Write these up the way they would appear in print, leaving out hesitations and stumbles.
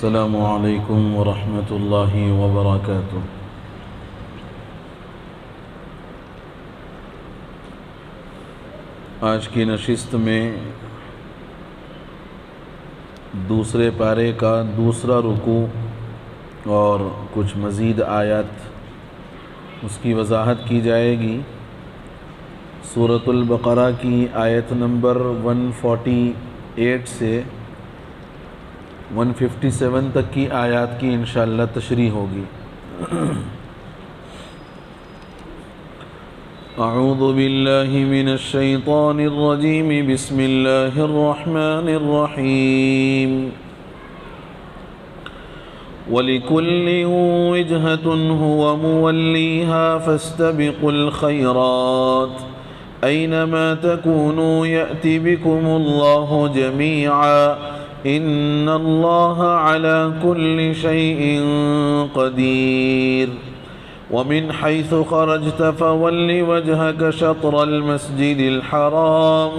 السلام علیکم ورحمۃ اللہ وبرکاتہ۔ آج کی نشست میں دوسرے پارے کا دوسرا رکوع اور کچھ مزید آیات اس کی وضاحت کی جائے گی۔ سورۃ البقرہ کی آیت نمبر 148 سے 157 تک کی آیات کی انشاءاللہ تشریح ہوگی۔ اعوذ باللہ من الشیطان الرجیم، بسم اللہ الرحمن الرحیم۔ وَلِكُلٍّ وِجْهَةٌ هُوَ مُوَلِّيهَا فَاسْتَبِقُوا الْخَيْرَاتِ أَيْنَمَا تَكُونُوا يَأْتِ بِكُمُ اللَّهُ جَمِيعًا إِنَّ اللَّهَ عَلَى كُلِّ شَيْءٍ قَدِيرٌ۔ وَمِنْ حَيْثُ خَرَجْتَ فَوَلِّ وَجْهَكَ شَطْرَ الْمَسْجِدِ الْحَرَامِ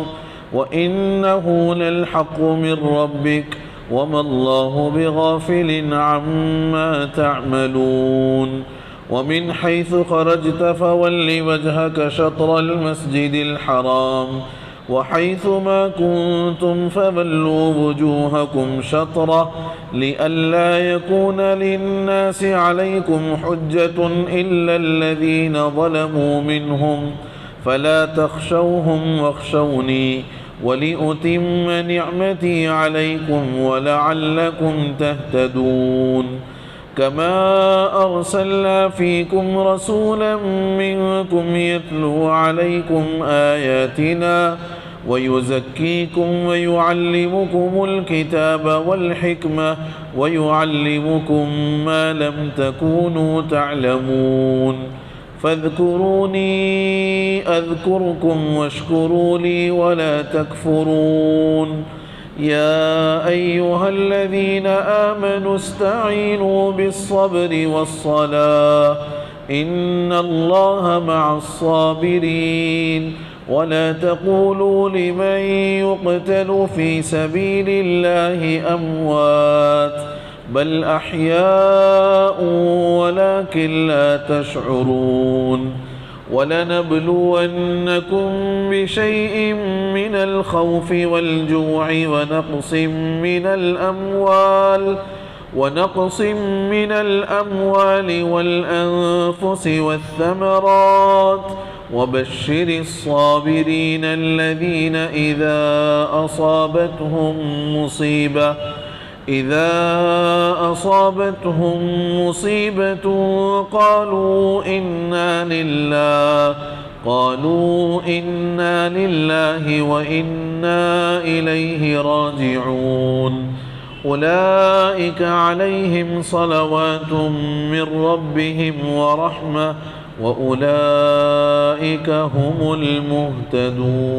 وَإِنَّهُ لَلْحَقُّ مِنْ رَبِّكَ وَمَا اللَّهُ بِغَافِلٍ عَمَّا تَعْمَلُونَ۔ وَمِنْ حَيْثُ خَرَجْتَ فَوَلِّ وَجْهَكَ شَطْرَ الْمَسْجِدِ الْحَرَامِ وَحَيْثُ مَا كُنْتُمْ فَوَلُّوا وُجُوهَكُمْ شَطْرَهُ لِئَلَّا يَكُونَ لِلنَّاسِ عَلَيْكُمْ حُجَّةٌ إِلَّا الَّذِينَ ظَلَمُوا مِنْهُمْ فَلَا تَخْشَوْهُمْ وَاخْشَوْنِي وَلِأُتِمَّ نِعْمَتِي عَلَيْكُمْ وَلَعَلَّكُمْ تَهْتَدُونَ۔ كَمَا أَرْسَلْنَا فِيكُمْ رَسُولًا مِّنكُمْ يَتْلُو عَلَيْكُمْ آيَاتِنَا وَيُزَكِّيكُمْ وَيُعَلِّمُكُمُ الْكِتَابَ وَالْحِكْمَةَ وَيُعَلِّمُكُم مَّا لَمْ تَكُونُوا تَعْلَمُونَ۔ فاذكروني أذكركم واشكروا لي ولا تكفرون۔ يا أيها الذين آمنوا استعينوا بالصبر والصلاة إن الله مع الصابرين ولا تقولوا لمن يقتل في سبيل الله أموات بل أحياء ولكن لا تشعرون۔ وَلَنَبْلُوَنَّكُمْ بِشَيْءٍ مِّنَ الْخَوْفِ وَالْجُوعِ ونقص من الأموال والأنفس والثمرات وبشر الصابرين الذين إذا أصابتهم مصيبة قالوا إنا لله وإنا إليه راجعون۔ أولئك عليهم صلوات من ربهم ورحمة وأولئك هم المهتدون۔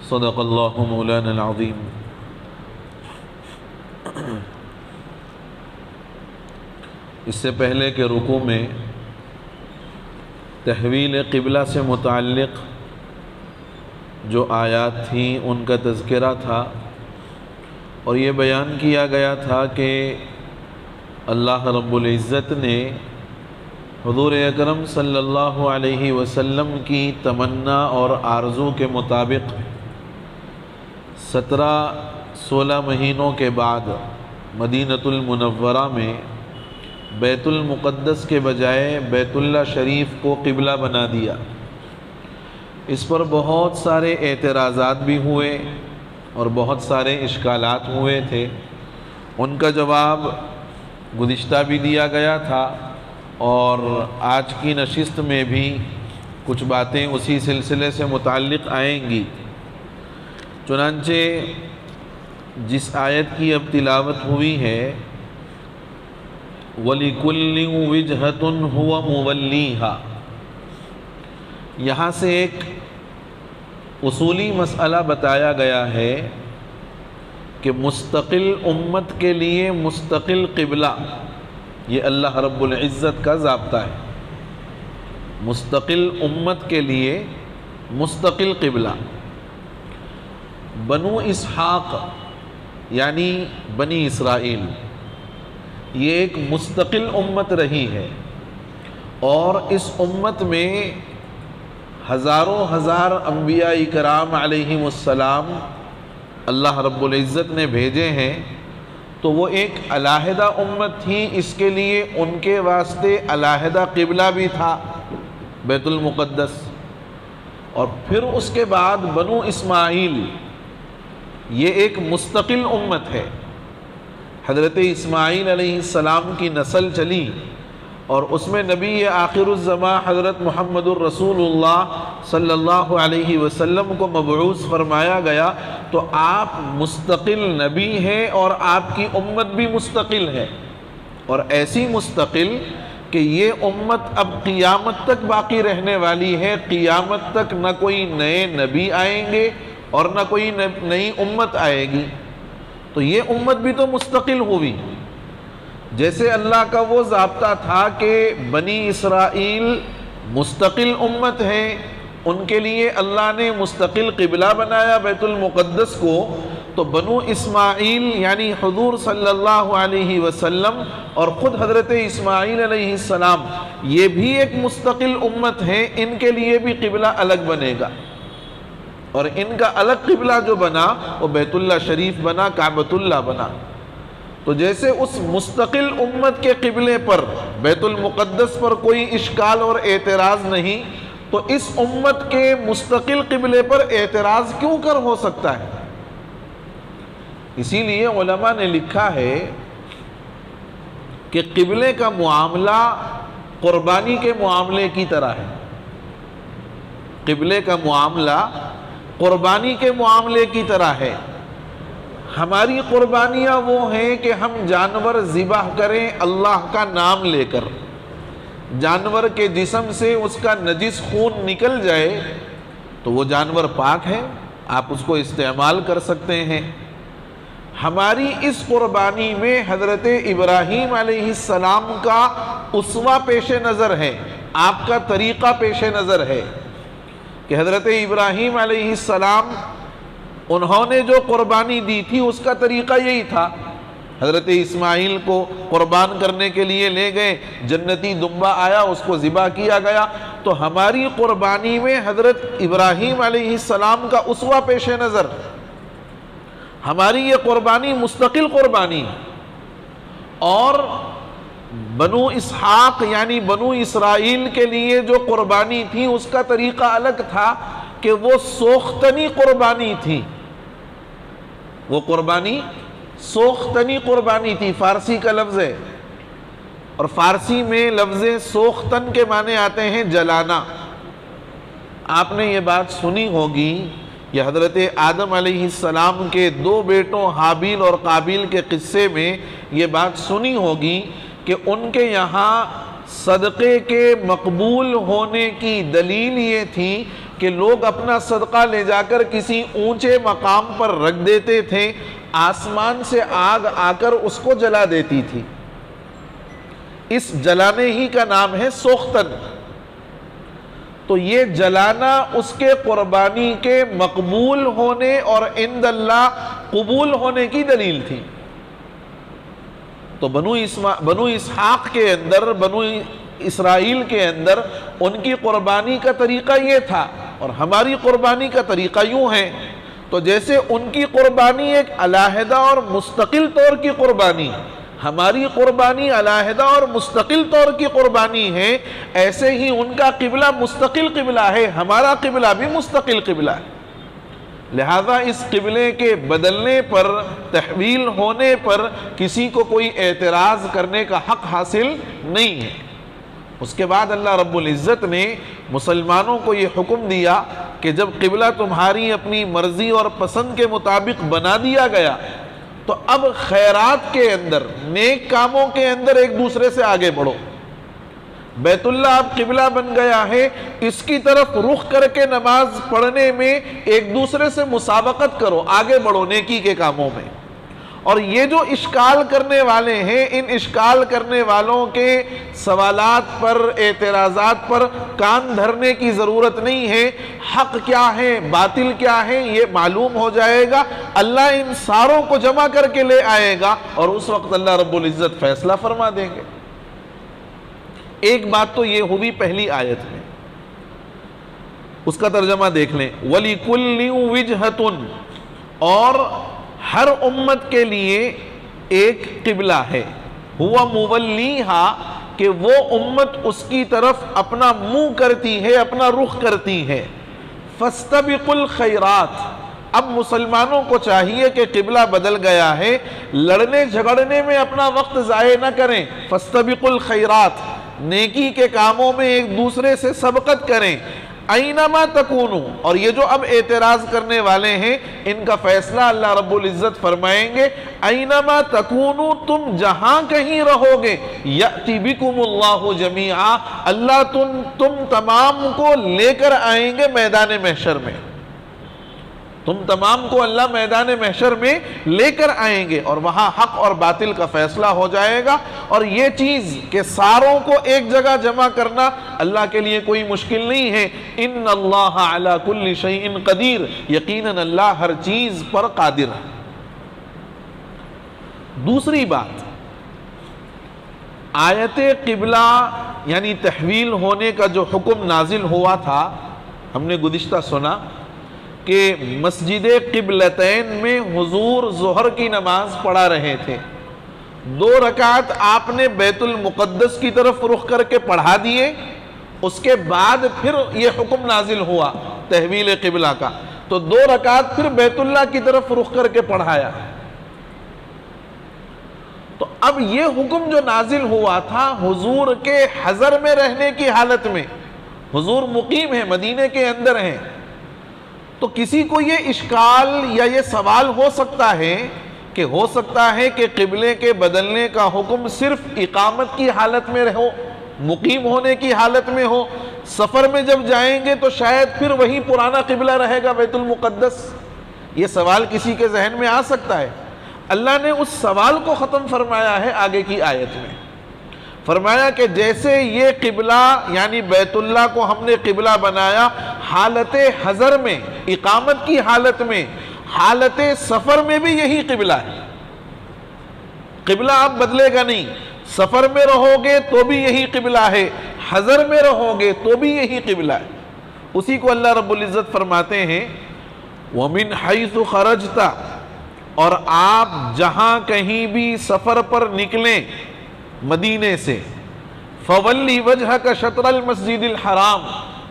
صدق اللہ مولانا العظیم۔ اس سے پہلے کے رکوع میں تحویل قبلہ سے متعلق جو آیات تھیں ان کا تذکرہ تھا، اور یہ بیان کیا گیا تھا کہ اللہ رب العزت نے حضور اکرم صلی اللہ علیہ وسلم کی تمنا اور آرزو کے مطابق 17-16 مہینوں کے بعد مدینۃ المنورہ میں بیت المقدس کے بجائے بیت اللہ شریف کو قبلہ بنا دیا۔ اس پر بہت سارے اعتراضات بھی ہوئے اور بہت سارے اشکالات ہوئے تھے، ان کا جواب گزشتہ بھی دیا گیا تھا، اور آج کی نشست میں بھی کچھ باتیں اسی سلسلے سے متعلق آئیں گی۔ چنانچہ جس آیت کی اب تلاوت ہوئی ہے وَلِكُلٍّ وِجْهَةٌ هُوَ مُوَلِّيهَا، یہاں سے ایک اصولی مسئلہ بتایا گیا ہے کہ مستقل امت کے لیے مستقل قبلہ یہ اللہ رب العزت کا ضابطہ ہے۔ مستقل امت کے لیے مستقل قبلہ، بنو اسحاق یعنی بنی اسرائیل یہ ایک مستقل امت رہی ہے، اور اس امت میں ہزاروں ہزار انبیاء کرام علیہم السلام اللہ رب العزت نے بھیجے ہیں، تو وہ ایک علیحدہ امت تھی۔ اس کے لیے ان کے واسطے علیحدہ قبلہ بھی تھا بیت المقدس۔ اور پھر اس کے بعد بنو اسماعیل یہ ایک مستقل امت ہے، حضرت اسماعیل علیہ السلام کی نسل چلی، اور اس میں نبی آخر الزمان حضرت محمد الرسول اللہ صلی اللہ علیہ وسلم کو مبعوث فرمایا گیا، تو آپ مستقل نبی ہیں اور آپ کی امت بھی مستقل ہے، اور ایسی مستقل کہ یہ امت اب قیامت تک باقی رہنے والی ہے۔ قیامت تک نہ کوئی نئے نبی آئیں گے اور نہ کوئی نئی امت آئے گی، تو یہ امت بھی تو مستقل ہوئی۔ جیسے اللہ کا وہ ضابطہ تھا کہ بنی اسرائیل مستقل امت ہے، ان کے لیے اللہ نے مستقل قبلہ بنایا بیت المقدس کو، تو بنو اسماعیل یعنی حضور صلی اللہ علیہ وسلم اور خود حضرت اسماعیل علیہ السلام یہ بھی ایک مستقل امت ہے، ان کے لیے بھی قبلہ الگ بنے گا، اور ان کا الگ قبلہ جو بنا وہ بیت اللہ شریف بنا، کعبۃ اللہ بنا۔ تو جیسے اس مستقل امت کے قبلے پر بیت المقدس پر کوئی اشکال اور اعتراض نہیں، تو اس امت کے مستقل قبلے پر اعتراض کیوں کر ہو سکتا ہے؟ اسی لیے علماء نے لکھا ہے کہ قبلے کا معاملہ قربانی کے معاملے کی طرح ہے۔ قبلے کا معاملہ قربانی کے معاملے کی طرح ہے۔ ہماری قربانیاں وہ ہیں کہ ہم جانور ذبح کریں اللہ کا نام لے کر، جانور کے جسم سے اس کا نجس خون نکل جائے تو وہ جانور پاک ہے، آپ اس کو استعمال کر سکتے ہیں۔ ہماری اس قربانی میں حضرت ابراہیم علیہ السلام کا اسوہ پیش نظر ہے، آپ کا طریقہ پیش نظر ہے کہ حضرت ابراہیم علیہ السلام انہوں نے جو قربانی دی تھی اس کا طریقہ یہی تھا۔ حضرت اسماعیل کو قربان کرنے کے لیے لے گئے، جنتی دمبا آیا، اس کو ذبح کیا گیا، تو ہماری قربانی میں حضرت ابراہیم علیہ السلام کا اسوہ پیش نظر، ہماری یہ قربانی مستقل قربانی۔ اور بنو اسحاق یعنی بنو اسرائیل کے لیے جو قربانی تھی اس کا طریقہ الگ تھا کہ وہ سوختنی قربانی تھی، وہ قربانی سوختنی قربانی تھی، فارسی کا لفظ ہے، اور فارسی میں لفظ سوختن کے معنی آتے ہیں جلانا۔ آپ نے یہ بات سنی ہوگی، یہ حضرت آدم علیہ السلام کے دو بیٹوں حابیل اور قابیل کے قصے میں یہ بات سنی ہوگی کہ ان کے یہاں صدقے کے مقبول ہونے کی دلیل یہ تھی کہ لوگ اپنا صدقہ لے جا کر کسی اونچے مقام پر رکھ دیتے تھے، آسمان سے آگ آ کر اس کو جلا دیتی تھی۔ اس جلانے ہی کا نام ہے سوختن۔ تو یہ جلانا اس کے قربانی کے مقبول ہونے اور عند اللہ قبول ہونے کی دلیل تھی۔ تو بنو اسحاق کے اندر، بنو اسرائیل کے اندر ان کی قربانی کا طریقہ یہ تھا، اور ہماری قربانی کا طریقہ یوں ہے۔ تو جیسے ان کی قربانی ایک علیحدہ اور مستقل طور کی قربانی، ہماری قربانی علیحدہ اور مستقل طور کی قربانی ہے، ایسے ہی ان کا قبلہ مستقل قبلہ ہے، ہمارا قبلہ بھی مستقل قبلہ ہے۔ لہذا اس قبلے کے بدلنے پر، تحویل ہونے پر کسی کو کوئی اعتراض کرنے کا حق حاصل نہیں ہے۔ اس کے بعد اللہ رب العزت نے مسلمانوں کو یہ حکم دیا کہ جب قبلہ تمہاری اپنی مرضی اور پسند کے مطابق بنا دیا گیا تو اب خیرات کے اندر، نیک کاموں کے اندر ایک دوسرے سے آگے بڑھو۔ بیت اللہ اب قبلہ بن گیا ہے، اس کی طرف رخ کر کے نماز پڑھنے میں ایک دوسرے سے مسابقت کرو، آگے بڑھو نیکی کے کاموں میں۔ اور یہ جو اشکال کرنے والے ہیں، ان اشکال کرنے والوں کے سوالات پر، اعتراضات پر کان دھرنے کی ضرورت نہیں ہے۔ حق کیا ہے، باطل کیا ہے، یہ معلوم ہو جائے گا، اللہ ان ساروں کو جمع کر کے لے آئے گا اور اس وقت اللہ رب العزت فیصلہ فرما دیں گے۔ ایک بات تو یہ ہوئی پہلی آیت میں، اس کا ترجمہ دیکھ لیں، وَلِكُلِّ وِجْهَةٌ، اور ہر امت کے لیے ایک قبلہ ہے، ہوا مولیہا، کہ وہ امت اس کی طرف اپنا منہ کرتی ہے، اپنا رخ کرتی ہے۔ فَاسْتَبِقُوا الْخَيْرَاتِ، اب مسلمانوں کو چاہیے کہ قبلہ بدل گیا ہے، لڑنے جھگڑنے میں اپنا وقت ضائع نہ کریں۔ فَاسْتَبِقُوا الْخَيْرَاتِ، نیکی کے کاموں میں ایک دوسرے سے سبقت کریں۔ اینما تکونو، اور یہ جو اب اعتراض کرنے والے ہیں ان کا فیصلہ اللہ رب العزت فرمائیں گے، اینما تکونو، تم جہاں کہیں رہو گے، یأتی بکم اللہ جمیعا، اللہ تم تمام کو لے کر آئیں گے میدان محشر میں، تم تمام کو اللہ میدان محشر میں لے کر آئیں گے، اور وہاں حق اور باطل کا فیصلہ ہو جائے گا۔ اور یہ چیز کہ ساروں کو ایک جگہ جمع کرنا اللہ کے لیے کوئی مشکل نہیں ہے۔ ان اللہ علی کل شیء قدیر، یقیناً اللہ ہر چیز پر قادر ہے۔ دوسری بات، آیت قبلہ یعنی تحویل ہونے کا جو حکم نازل ہوا تھا، ہم نے گزشتہ سنا کہ مسجد قبلتین میں حضور ظہر کی نماز پڑھا رہے تھے، 2 رکعت آپ نے بیت المقدس کی طرف رخ کر کے پڑھا دیے، اس کے بعد پھر یہ حکم نازل ہوا تحویل قبلہ کا، تو 2 رکعت پھر بیت اللہ کی طرف رخ کر کے پڑھایا۔ تو اب یہ حکم جو نازل ہوا تھا حضور کے حضر میں رہنے کی حالت میں، حضور مقیم ہیں، مدینے کے اندر ہیں، تو کسی کو یہ اشکال یا یہ سوال ہو سکتا ہے کہ قبلے کے بدلنے کا حکم صرف اقامت کی حالت میں ہو، مقیم ہونے کی حالت میں ہو، سفر میں جب جائیں گے تو شاید پھر وہی پرانا قبلہ رہے گا بیت المقدس۔ یہ سوال کسی کے ذہن میں آ سکتا ہے۔ اللہ نے اس سوال کو ختم فرمایا ہے آگے کی آیت میں، فرمایا کہ جیسے یہ قبلہ یعنی بیت اللہ کو ہم نے قبلہ بنایا حالت حضر میں، اقامت کی حالت میں، حالت سفر میں بھی یہی قبلہ ہے، قبلہ اب بدلے گا نہیں، سفر میں رہو گے تو بھی یہی قبلہ ہے، حضر میں رہو گے تو بھی یہی قبلہ ہے۔ اسی کو اللہ رب العزت فرماتے ہیں وَمِنْ حَيْثُ خَرَجْتَ، اور آپ جہاں کہیں بھی سفر پر نکلیں مدینے سے، فَوَلِّ وَجْهَكَ شَطْرَ الْمَسْجِدِ الْحَرَامِ،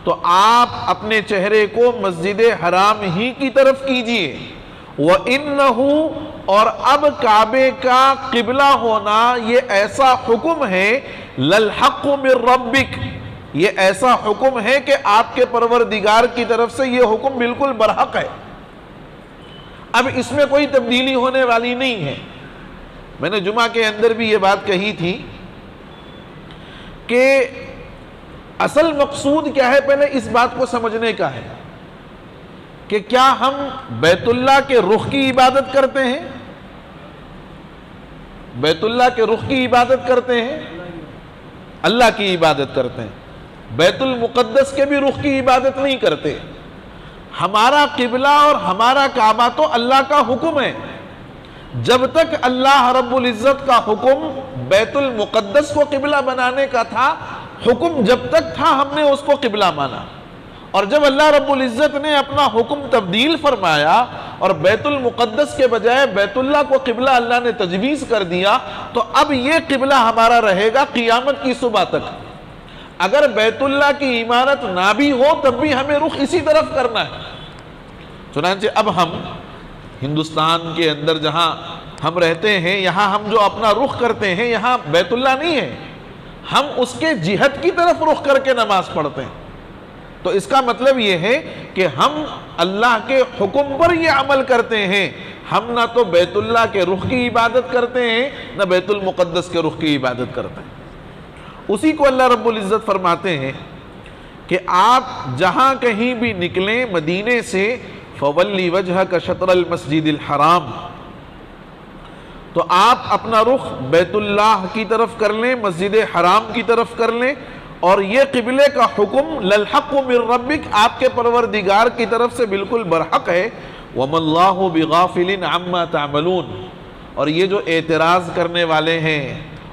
تو آپ اپنے چہرے کو مسجد حرام ہی کی طرف کیجئے، وَإِنَّهُ، اور اب کعبے کا قبلہ ہونا یہ ایسا حکم ہے، لَلْحَقُّ مِن رَبِّكَ، یہ ایسا حکم ہے کہ آپ کے پروردگار کی طرف سے یہ حکم بالکل برحق ہے، اب اس میں کوئی تبدیلی ہونے والی نہیں ہے۔ میں نے جمعہ کے اندر بھی یہ بات کہی تھی کہ اصل مقصود کیا ہے، پہلے اس بات کو سمجھنے کا ہے کہ کیا ہم بیت اللہ کے رخ کی عبادت کرتے ہیں، بیت اللہ کے رخ کی عبادت کرتے ہیں، اللہ کی عبادت کرتے ہیں، بیت المقدس کے بھی رخ کی عبادت نہیں کرتے۔ ہمارا قبلہ اور ہمارا کعبہ تو اللہ کا حکم ہے، جب تک اللہ رب العزت کا حکم بیت المقدس کو قبلہ بنانے کا تھا، حکم جب تک تھا ہم نے اس کو قبلہ مانا، اور جب اللہ رب العزت نے اپنا حکم تبدیل فرمایا اور بیت المقدس کے بجائے بیت اللہ کو قبلہ اللہ نے تجویز کر دیا، تو اب یہ قبلہ ہمارا رہے گا قیامت کی صبح تک۔ اگر بیت اللہ کی عمارت نہ بھی ہو تب بھی ہمیں رخ اسی طرف کرنا ہے۔ چنانچہ اب ہم ہندوستان کے اندر جہاں ہم رہتے ہیں، یہاں ہم جو اپنا رخ کرتے ہیں، یہاں بیت اللہ نہیں ہے، ہم اس کے جہت کی طرف رخ کر کے نماز پڑھتے ہیں۔ تو اس کا مطلب یہ ہے کہ ہم اللہ کے حکم پر یہ عمل کرتے ہیں، ہم نہ تو بیت اللہ کے رخ کی عبادت کرتے ہیں نہ بیت المقدس کے رخ کی عبادت کرتے ہیں۔ اسی کو اللہ رب العزت فرماتے ہیں کہ آپ جہاں کہیں بھی نکلیں مدینے سے، فَوَلِّ وَجْهَكَ شَطْرَ الْمَسْجِدِ الْحَرَامِ، تو آپ اپنا رخ بیت اللہ کی طرف کر لیں، مسجد حرام کی طرف کر لیں، اور یہ قبلے کا حکم للحق من ربک، آپ کے پروردگار کی طرف سے بالکل برحق ہے، وَمَا اللَّهُ بِغَافِلٍ عَمَّا تَعْمَلُونَ۔ اور یہ جو اعتراض کرنے والے ہیں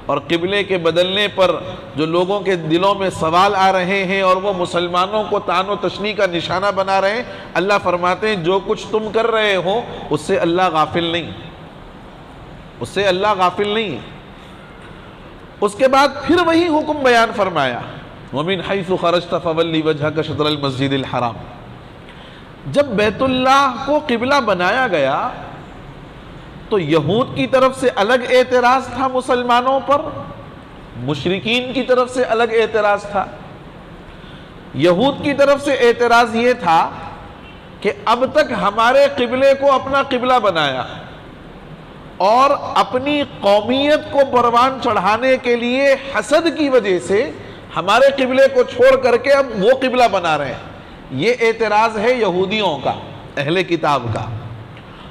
اور قبلے کے بدلنے پر جو لوگوں کے دلوں میں سوال آ رہے ہیں اور وہ مسلمانوں کو طعن و تشنیع کا نشانہ بنا رہے ہیں، اللہ فرماتے ہیں جو کچھ تم کر رہے ہو اس سے اللہ غافل نہیں، اس سے اللہ غافل نہیں۔ اس کے بعد پھر وہی حکم بیان فرمایا، وَمِنْ حَيْثُ خَرَجْتَ فَوَلِّ وَجْهَكَ شَطْرَ الْمَسْجِدِ الْحَرَامِ۔ جب بیت اللہ کو قبلہ بنایا گیا تو یہود کی طرف سے الگ اعتراض تھا مسلمانوں پر، مشرکین کی طرف سے الگ اعتراض تھا۔ یہود کی طرف سے اعتراض یہ تھا کہ اب تک ہمارے قبلے کو اپنا قبلہ بنایا اور اپنی قومیت کو پروان چڑھانے کے لیے حسد کی وجہ سے ہمارے قبلے کو چھوڑ کر کے اب وہ قبلہ بنا رہے ہیں۔ یہ اعتراض ہے یہودیوں کا، اہل کتاب کا۔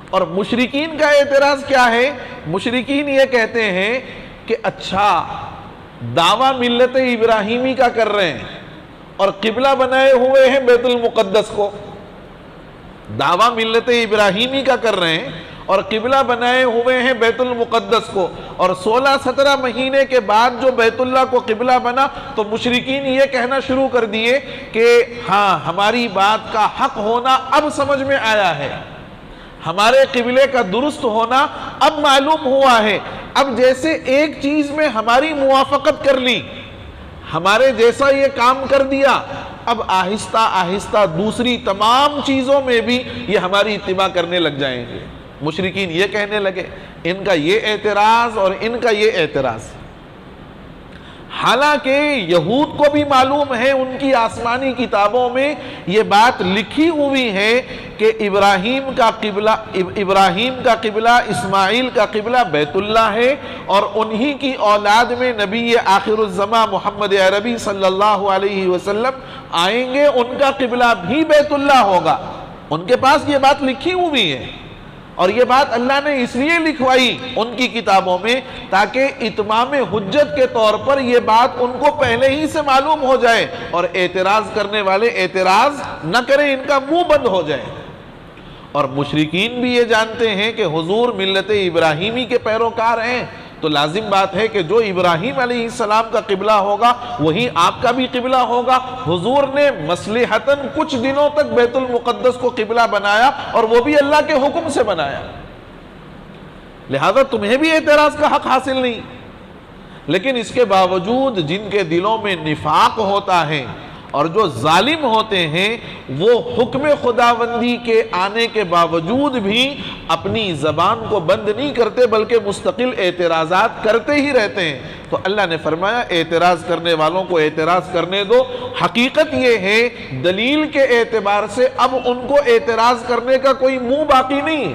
اور مشرکین کا اعتراض کیا ہے؟ مشرکین یہ کہتے ہیں کہ اچھا دعویٰ ملت ابراہیمی کا کر رہے ہیں اور قبلہ بنائے ہوئے ہیں بیت المقدس کو، دعویٰ ملت ابراہیمی کا کر رہے ہیں اور قبلہ بنائے ہوئے ہیں بیت المقدس کو، اور 16-17 مہینے کے بعد جو بیت اللہ کو قبلہ بنا تو مشرکین یہ کہنا شروع کر دیے کہ ہاں ہماری بات کا حق ہونا اب سمجھ میں آیا ہے، ہمارے قبلے کا درست ہونا اب معلوم ہوا ہے۔ اب جیسے ایک چیز میں ہماری موافقت کر لی، ہمارے جیسا یہ کام کر دیا، اب آہستہ آہستہ دوسری تمام چیزوں میں بھی یہ ہماری اتباع کرنے لگ جائیں گے۔ مشرکین یہ کہنے لگے، ان کا یہ اعتراض اور ان کا یہ اعتراض۔ حالانکہ یہود کو بھی معلوم ہے، ان کی آسمانی کتابوں میں یہ بات لکھی ہوئی ہے کہ ابراہیم کا قبلہ اسماعیل کا قبلہ بیت اللہ ہے، اور انہی کی اولاد میں نبی آخر الزمان محمد عربی صلی اللہ علیہ وسلم آئیں گے، ان کا قبلہ بھی بیت اللہ ہوگا۔ ان کے پاس یہ بات لکھی ہوئی ہے، اور یہ بات اللہ نے اس لیے لکھوائی ان کی کتابوں میں تاکہ اتمام حجت کے طور پر یہ بات ان کو پہلے ہی سے معلوم ہو جائے اور اعتراض کرنے والے اعتراض نہ کریں، ان کا منہ بند ہو جائے۔ اور مشرکین بھی یہ جانتے ہیں کہ حضور ملت ابراہیمی کے پیروکار ہیں، تو لازم بات ہے کہ جو ابراہیم علیہ السلام کا قبلہ ہوگا وہی آپ کا بھی قبلہ ہوگا۔ حضور نے مصلحتاً کچھ دنوں تک بیت المقدس کو قبلہ بنایا اور وہ بھی اللہ کے حکم سے بنایا، لہذا تمہیں بھی اعتراض کا حق حاصل نہیں۔ لیکن اس کے باوجود جن کے دلوں میں نفاق ہوتا ہے اور جو ظالم ہوتے ہیں، وہ حکم خداوندی کے آنے کے باوجود بھی اپنی زبان کو بند نہیں کرتے بلکہ مستقل اعتراضات کرتے ہی رہتے ہیں۔ تو اللہ نے فرمایا اعتراض کرنے والوں کو اعتراض کرنے دو۔ حقیقت یہ ہے دلیل کے اعتبار سے اب ان کو اعتراض کرنے کا کوئی منہ باقی نہیں ہے،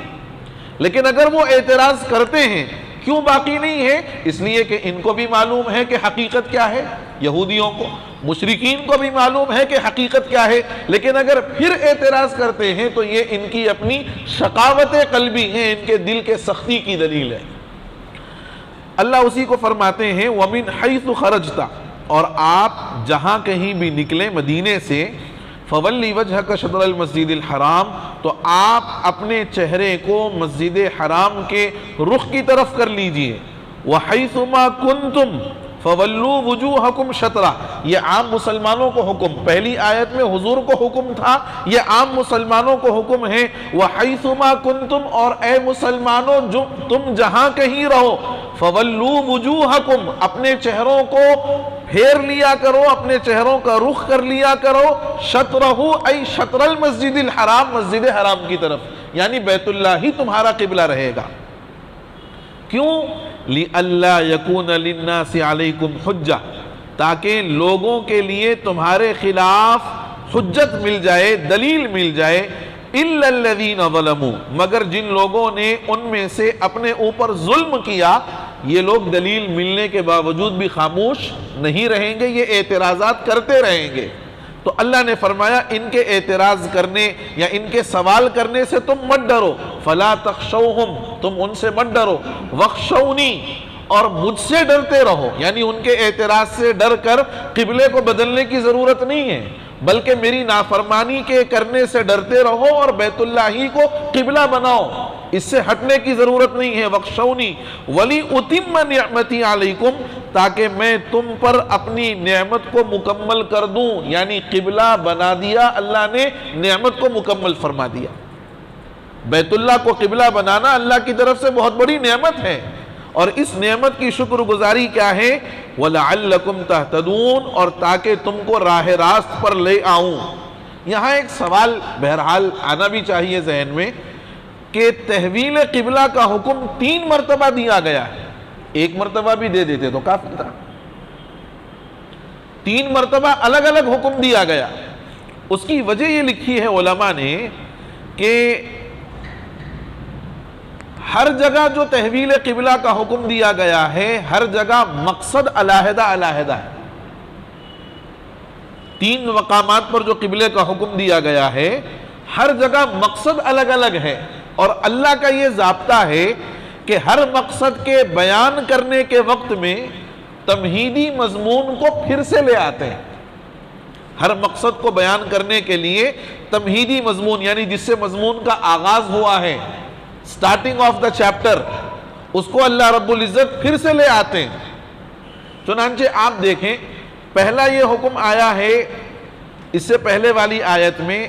لیکن اگر وہ اعتراض کرتے ہیں، کیوں باقی نہیں ہے؟ اس لیے کہ ان کو بھی معلوم ہے کہ حقیقت کیا ہے، یہودیوں کو، مشرکین کو بھی معلوم ہے کہ حقیقت کیا ہے، لیکن اگر پھر اعتراض کرتے ہیں تو یہ ان کی اپنی شقاوت قلبی ہے، ان کے دل کے سختی کی دلیل ہے۔ اللہ اسی کو فرماتے ہیں وَمِنْ حَيْثُ خَرَجْتَ، اور آپ جہاں کہیں بھی نکلیں مدینے سے، فَوَلِّ وَجْهَكَ شَطْرَ الْمَسْجِدِ الْحَرَامِ، تو آپ اپنے چہرے کو مسجد حرام کے رخ کی طرف کر لیجئے۔ وَحَيْثُ مَا كُنْتُمْ فَوَلُّوا وُجُوهَكُمْ شَطْرَهُ، یہ عام مسلمانوں کو حکم، پہلی آیت میں حضور کو حکم تھا، یہ عام مسلمانوں کو حکم ہے۔ وَحَيْثُ مَا كُنْتُمْ، اور اے مسلمانوں تم جہاں کہیں رہو، فَوَلُّوا وُجُوهَكُمْ، اپنے چہروں کو پھیر لیا کرو، اپنے چہروں کا رخ کر لیا کرو، شَطْرَهُ ای شطر المسجد الحرام، مسجد حرام کی طرف، یعنی بیت اللہ ہی تمہارا قبلہ رہے گا۔ کیوں؟ لِأَلَّا يَكُونَ لِلنَّاسِ عَلَيْكُمْ حُجَّةٌ، تاکہ لوگوں کے لیے تمہارے خلاف حجت مل جائے، دلیل مل جائے، إِلَّا الَّذِينَ ظَلَمُوا، مگر جن لوگوں نے ان میں سے اپنے اوپر ظلم کیا، یہ لوگ دلیل ملنے کے باوجود بھی خاموش نہیں رہیں گے، یہ اعتراضات کرتے رہیں گے۔ تو اللہ نے فرمایا ان کے اعتراض کرنے یا ان کے سوال کرنے سے تم مت ڈرو، فلا تخشوہم، تم ان سے مت ڈرو، وخشونی، اور مجھ سے ڈرتے رہو، یعنی ان کے اعتراض سے ڈر کر قبلے کو بدلنے کی ضرورت نہیں ہے، بلکہ میری نافرمانی کے کرنے سے ڈرتے رہو اور بیت اللہ ہی کو قبلہ بناؤ، اس سے ہٹنے کی ضرورت نہیں ہے۔ وَخْشَوْنِي وَلِأُتِمَّ نِعْمَتِي عَلَيْكُمْ، تاکہ میں تم پر اپنی نعمت کو مکمل کر دوں، یعنی قبلہ بنا دیا اللہ نے، نعمت کو مکمل فرما دیا۔ بیت اللہ کو قبلہ بنانا اللہ کی طرف سے بہت بڑی نعمت ہے، اور اس نعمت کی شکر گزاری کیا ہے؟ وَلَعَلَّكُمْ تَهْتَدُونَ، اور تاکہ تم کو راہ راست پر لے آؤں۔ یہاں ایک سوال بہرحال آنا بھی چاہیے ذہن میں کہ تحویل قبلہ کا حکم 3 مرتبہ دیا گیا ہے، 1 مرتبہ بھی دے دیتے تو کافی تھا، 3 مرتبہ الگ الگ حکم دیا گیا۔ اس کی وجہ یہ لکھی ہے علماء نے کہ ہر جگہ جو تحویل قبلہ کا حکم دیا گیا ہے، ہر جگہ مقصد علیحدہ علیحدہ ہے۔ 3 مقامات پر جو قبلے کا حکم دیا گیا ہے، ہر جگہ مقصد الگ الگ ہے، اور اللہ کا یہ ضابطہ ہے کہ ہر مقصد کے بیان کرنے کے وقت میں تمہیدی مضمون کو پھر سے لے آتے ہیں۔ ہر مقصد کو بیان کرنے کے لیے تمہیدی مضمون، یعنی جس سے مضمون کا آغاز ہوا ہے، سٹارٹنگ آف دا چیپٹر، اس کو اللہ رب العزت پھر سے لے آتے ہیں۔ چنانچہ آپ دیکھیں پہلا یہ حکم آیا ہے اس سے پہلے والی آیت میں،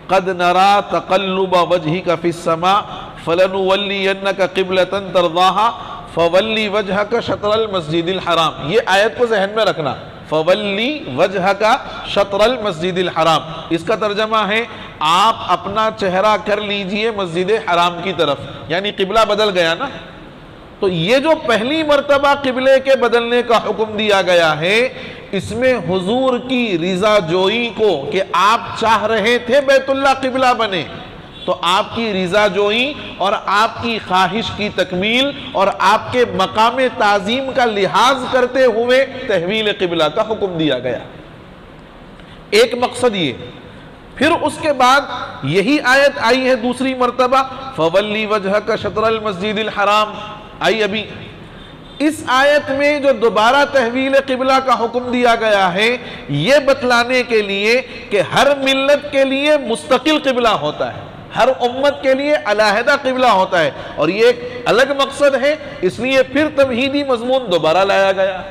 قَدْ نَرَا تَقَلُّبَ وَجْهِكَ فِي السَّمَاءِ فَلَنُوَلِّيَنَّكَ قِبْلَةً تَرْضَاهَا فَوَلِّ وَجْهَكَ شَطْرَ الْمَسْجِدِ الْحَرَامِ، یہ آیت کو ذہن میں رکھنا، فَوَلِّ وَجْهَكَ شَطْرَ الْمَسْجِدِ الْحَرَامِ، اس کا ترجمہ ہے آپ اپنا چہرہ کر لیجئے مسجد حرام کی طرف، یعنی قبلہ بدل گیا نا۔ تو یہ جو پہلی مرتبہ قبلے کے بدلنے کا حکم دیا گیا ہے، اس میں حضور کی رضا جوئی کو، کہ آپ چاہ رہے تھے بیت اللہ قبلہ بنے، تو آپ کی رضا جوئی اور آپ کی خواہش کی تکمیل اور آپ کے مقام تعظیم کا لحاظ کرتے ہوئے تحویل قبلہ کا حکم دیا گیا۔ ایک مقصد یہ، پھر اس کے بعد یہی آیت آئی ہے دوسری مرتبہ، فَوَلِّ وَجْهَكَ شَطْرَ الْمَسْجِدِ الْحَرَامِ، آئی ابھی۔ اس آیت میں جو دوبارہ تحویل قبلہ کا حکم دیا گیا ہے، یہ بتلانے کے لیے کہ ہر ملت کے لیے مستقل قبلہ ہوتا ہے، ہر امت کے لیے علیحدہ قبلہ ہوتا ہے، اور یہ ایک الگ مقصد ہے، اس لیے پھر تمہیدی مضمون دوبارہ لایا گیا۔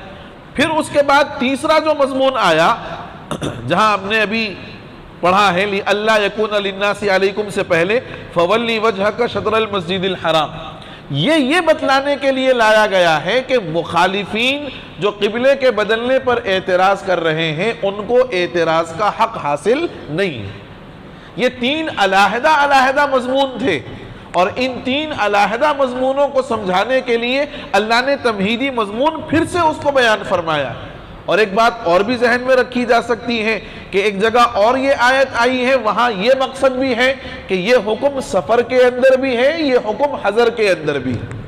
پھر اس کے بعد تیسرا جو مضمون آیا، جہاں ہم نے ابھی پڑھا ہے لِأَلَّا يَكُونَ لِلنَّاسِ عَلَيْكُمْ سے پہلے فَوَلِّ وَجْهَكَ شَطْرَ الْمَسْجِدِ الْحَرَامِ، یہ بتلانے کے لیے لایا گیا ہے کہ مخالفین جو قبلے کے بدلنے پر اعتراض کر رہے ہیں، ان کو اعتراض کا حق حاصل نہیں ہے۔ یہ 3 علیحدہ علیحدہ مضمون تھے، اور ان 3 علیحدہ مضمونوں کو سمجھانے کے لیے اللہ نے تمہیدی مضمون پھر سے اس کو بیان فرمایا۔ اور ایک بات اور بھی ذہن میں رکھی جا سکتی ہے کہ ایک جگہ اور یہ آیت آئی ہے، وہاں یہ مقصد بھی ہے کہ یہ حکم سفر کے اندر بھی ہے، یہ حکم حضر کے اندر بھی ہے۔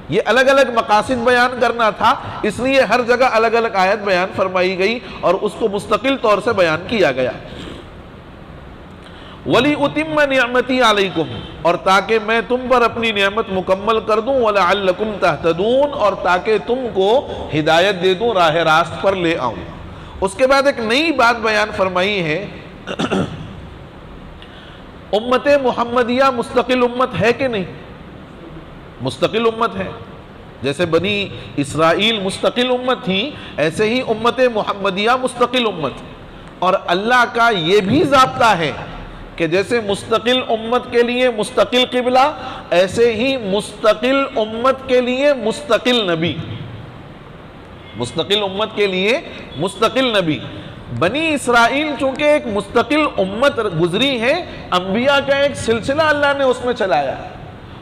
یہ الگ الگ مقاصد بیان کرنا تھا، اس لیے ہر جگہ الگ الگ آیت بیان فرمائی گئی اور اس کو مستقل طور سے بیان کیا گیا۔ وَلِأُتِمَّ نِعْمَتِي عَلَيْكُمْ، اور تاکہ میں تم پر اپنی نعمت مکمل کر دوں، وَلَعَلَّكُمْ تَهْتَدُونَ، اور تاکہ تم کو ہدایت دے دوں، راہ راست پر لے آؤں۔ اس کے بعد ایک نئی بات بیان فرمائی ہے، امت محمدیہ مستقل امت ہے کہ نہیں؟ مستقل امت ہے، جیسے بنی اسرائیل مستقل امت تھی، ایسے ہی امت محمدیہ مستقل امت، اور اللہ کا یہ بھی ضابطہ ہے کہ جیسے مستقل امت کے لیے مستقل قبلہ، ایسے ہی مستقل امت کے لیے مستقل نبی، مستقل امت کے لیے مستقل نبی۔ بنی اسرائیل چونکہ ایک مستقل امت گزری ہے، انبیاء کا ایک سلسلہ اللہ نے اس میں چلایا،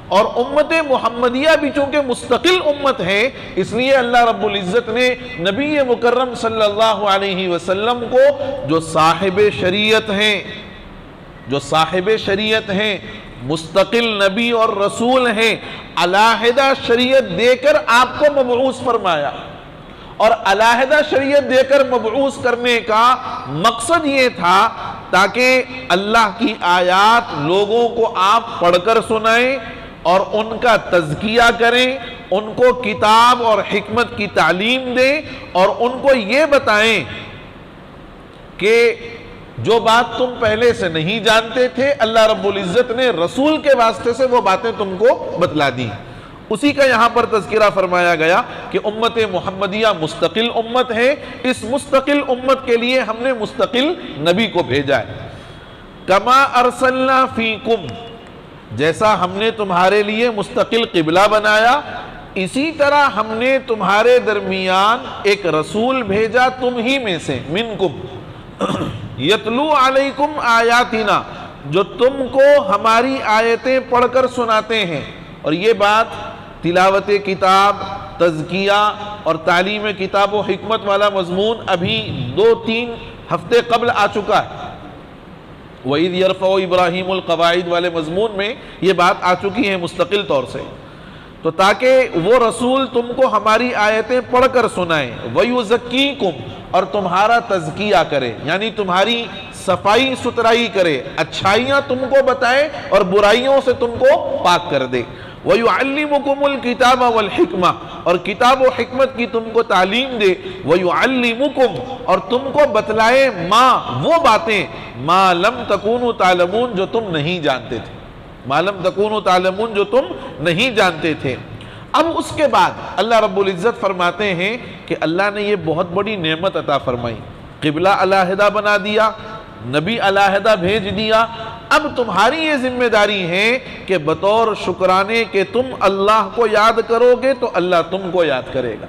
اور امت محمدیہ بھی چونکہ مستقل امت ہے، اس لیے اللہ رب العزت نے نبی مکرم صلی اللہ علیہ وسلم کو جو صاحب شریعت ہیں، جو صاحب شریعت ہیں، مستقل نبی اور رسول ہیں، علیحدہ شریعت دے کر آپ کو مبعوث فرمایا، اور علیحدہ شریعت دے کر مبعوث کرنے کا مقصد یہ تھا تاکہ اللہ کی آیات لوگوں کو آپ پڑھ کر سنائیں اور ان کا تزکیہ کریں، ان کو کتاب اور حکمت کی تعلیم دیں اور ان کو یہ بتائیں کہ جو بات تم پہلے سے نہیں جانتے تھے اللہ رب العزت نے رسول کے واسطے سے وہ باتیں تم کو بتلا دی۔ اسی کا یہاں پر تذکرہ فرمایا گیا کہ امت محمدیہ مستقل امت ہے، اس مستقل امت کے لیے ہم نے مستقل نبی کو بھیجا ہے۔ کما ارسلنا فیکم، جیسا ہم نے تمہارے لیے مستقل قبلہ بنایا، اسی طرح ہم نے تمہارے درمیان ایک رسول بھیجا تم ہی میں سے، منکم یتلو علیکم آیاتنا، جو تم کو ہماری آیتیں پڑھ کر سناتے ہیں۔ اور یہ بات تلاوت کتاب، تزکیہ اور تعلیم کتاب و حکمت والا مضمون ابھی 2-3 ہفتے قبل آ چکا ہے۔ وَإِذْ يَرْفَعُ إِبْرَاهِيمُ الْقَوَاعِدَ والے مضمون میں یہ بات آ چکی ہے مستقل طور سے، تو تاکہ وہ رسول تم کو ہماری آیتیں پڑھ کر سنائیں، وَيُزَكِّيكُمْ، اور تمہارا تزکیہ کرے، یعنی تمہاری صفائی ستھرائی کرے، اچھائیاں تم کو بتائے اور برائیوں سے تم کو پاک کر دے، وَيُعَلِّمُكُمُ الْكِتَابَ وَالْحِكْمَةَ، اور کتاب و حکمت کی تم کو تعلیم دے، وَيُعَلِّمُكُمْ، اور تم کو بتلائے ما، وہ باتیں ما لم تکونوا تعلمون، جو تم نہیں جانتے تھے، ما لم تکونوا تعلمون، جو تم نہیں جانتے تھے۔ اب اس کے بعد اللہ رب العزت فرماتے ہیں کہ اللہ نے یہ بہت بڑی نعمت عطا فرمائی، قبلہ علیحدہ بنا دیا، نبی علیحدہ بھیج دیا، اب تمہاری یہ ذمہ داری ہے کہ بطور شکرانے کہ تم اللہ کو یاد کرو گے تو اللہ تم کو یاد کرے گا۔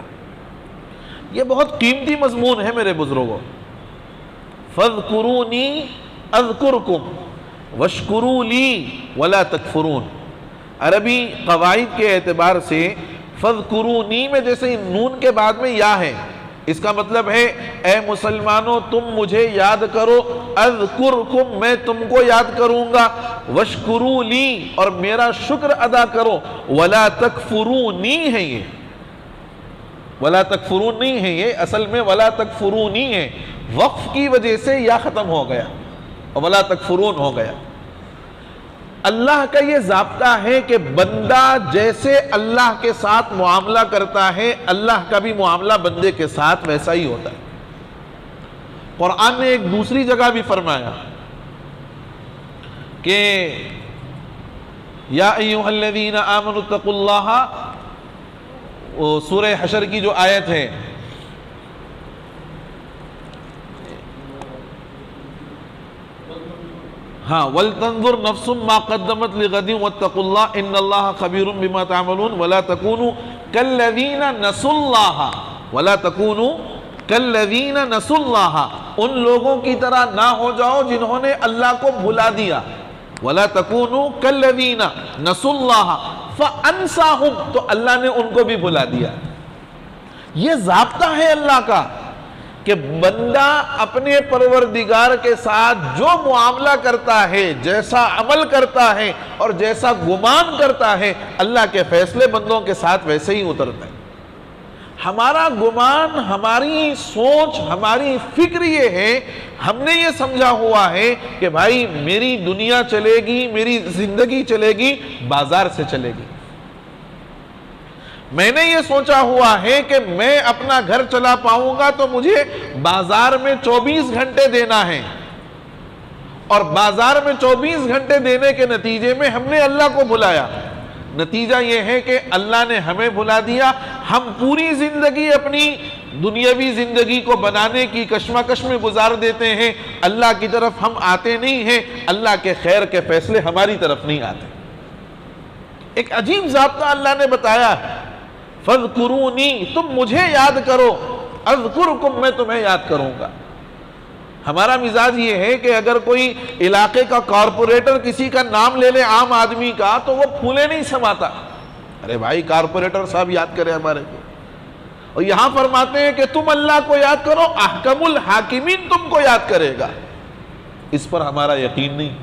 یہ بہت قیمتی مضمون ہے میرے بزرگوں۔ فَاذْكُرُونِي أَذْكُرْكُمْ وَاشْكُرُوا لِي وَلَا تَكْفُرُونَ، عربی قواعد کے اعتبار سے فَاذْكُرُونِی میں جیسے نون کے بعد میں یا ہے، اس کا مطلب ہے اے مسلمانوں تم مجھے یاد کرو، اذکرکم، میں تم کو یاد کروں گا، واشکروا لی، اور میرا شکر ادا کرو، ولا تکفرونی ہے یہ، ولا تکفرون نہیں ہے یہ، اصل میں ولا تکفرونی ہے، وقف کی وجہ سے یا ختم ہو گیا اور ولا تکفرون ہو گیا۔ اللہ کا یہ ضابطہ ہے کہ بندہ جیسے اللہ کے ساتھ معاملہ کرتا ہے اللہ کا بھی معاملہ بندے کے ساتھ ویسا ہی ہوتا ہے۔ قرآن نے ایک دوسری جگہ بھی فرمایا کہ یا ایھا الذین آمنوا اتقوا اللہ، سورہ حشر کی جو آیت ہے، ہاں وَلْتَنظُرْ نَفْسٌ مَا قَدَّمَتْ لِغَدٍ وَاتَّقُوا اللَّهَ إِنَّ اللَّهَ خَبِيرٌ بِمَا تَعْمَلُونَ وَلَا تَكُونُوا كَالَّذِينَ نَسُوا اللَّهَ وَلَا تَكُونُوا كَالَّذِينَ نَسُوا اللَّهَ، ان لوگوں کی طرح نہ ہو جاؤ جنہوں نے اللہ کو بھلا دیا، وَلَا تَكُونُوا كَالَّذِينَ نَسُوا اللَّهَ فَأَنْسَاهُمْ، تو اللہ نے ان کو بھی بھلا دیا۔ یہ ضابطہ ہے اللہ کا کہ بندہ اپنے پروردگار کے ساتھ جو معاملہ کرتا ہے، جیسا عمل کرتا ہے اور جیسا گمان کرتا ہے، اللہ کے فیصلے بندوں کے ساتھ ویسے ہی اترتا ہے۔ ہمارا گمان، ہماری سوچ، ہماری فکر یہ ہے، ہم نے یہ سمجھا ہوا ہے کہ بھائی میری دنیا چلے گی، میری زندگی چلے گی بازار سے چلے گی۔ میں نے یہ سوچا ہوا ہے کہ میں اپنا گھر چلا پاؤں گا تو مجھے بازار میں 24 گھنٹے دینا ہے، اور بازار میں 24 گھنٹے دینے کے نتیجے میں ہم نے اللہ کو بھلایا۔ نتیجہ یہ ہے کہ اللہ نے ہمیں بھلا دیا، ہم پوری زندگی اپنی دنیاوی زندگی کو بنانے کی کشمکش میں گزار دیتے ہیں، اللہ کی طرف ہم آتے نہیں ہیں، اللہ کے خیر کے فیصلے ہماری طرف نہیں آتے۔ ایک عجیب ضابطہ اللہ نے بتایا ہے، فَاذْكُرُونِی، تم مجھے یاد کرو، اذکرکم، میں تمہیں یاد کروں گا۔ ہمارا مزاج یہ ہے کہ اگر کوئی علاقے کا کارپوریٹر کسی کا نام لے لے عام آدمی کا تو وہ پھولے نہیں سماتا، ارے بھائی کارپوریٹر صاحب یاد کرے ہمارے کو۔ اور یہاں فرماتے ہیں کہ تم اللہ کو یاد کرو، احکم الحاکمین تم کو یاد کرے گا۔ اس پر ہمارا یقین نہیں۔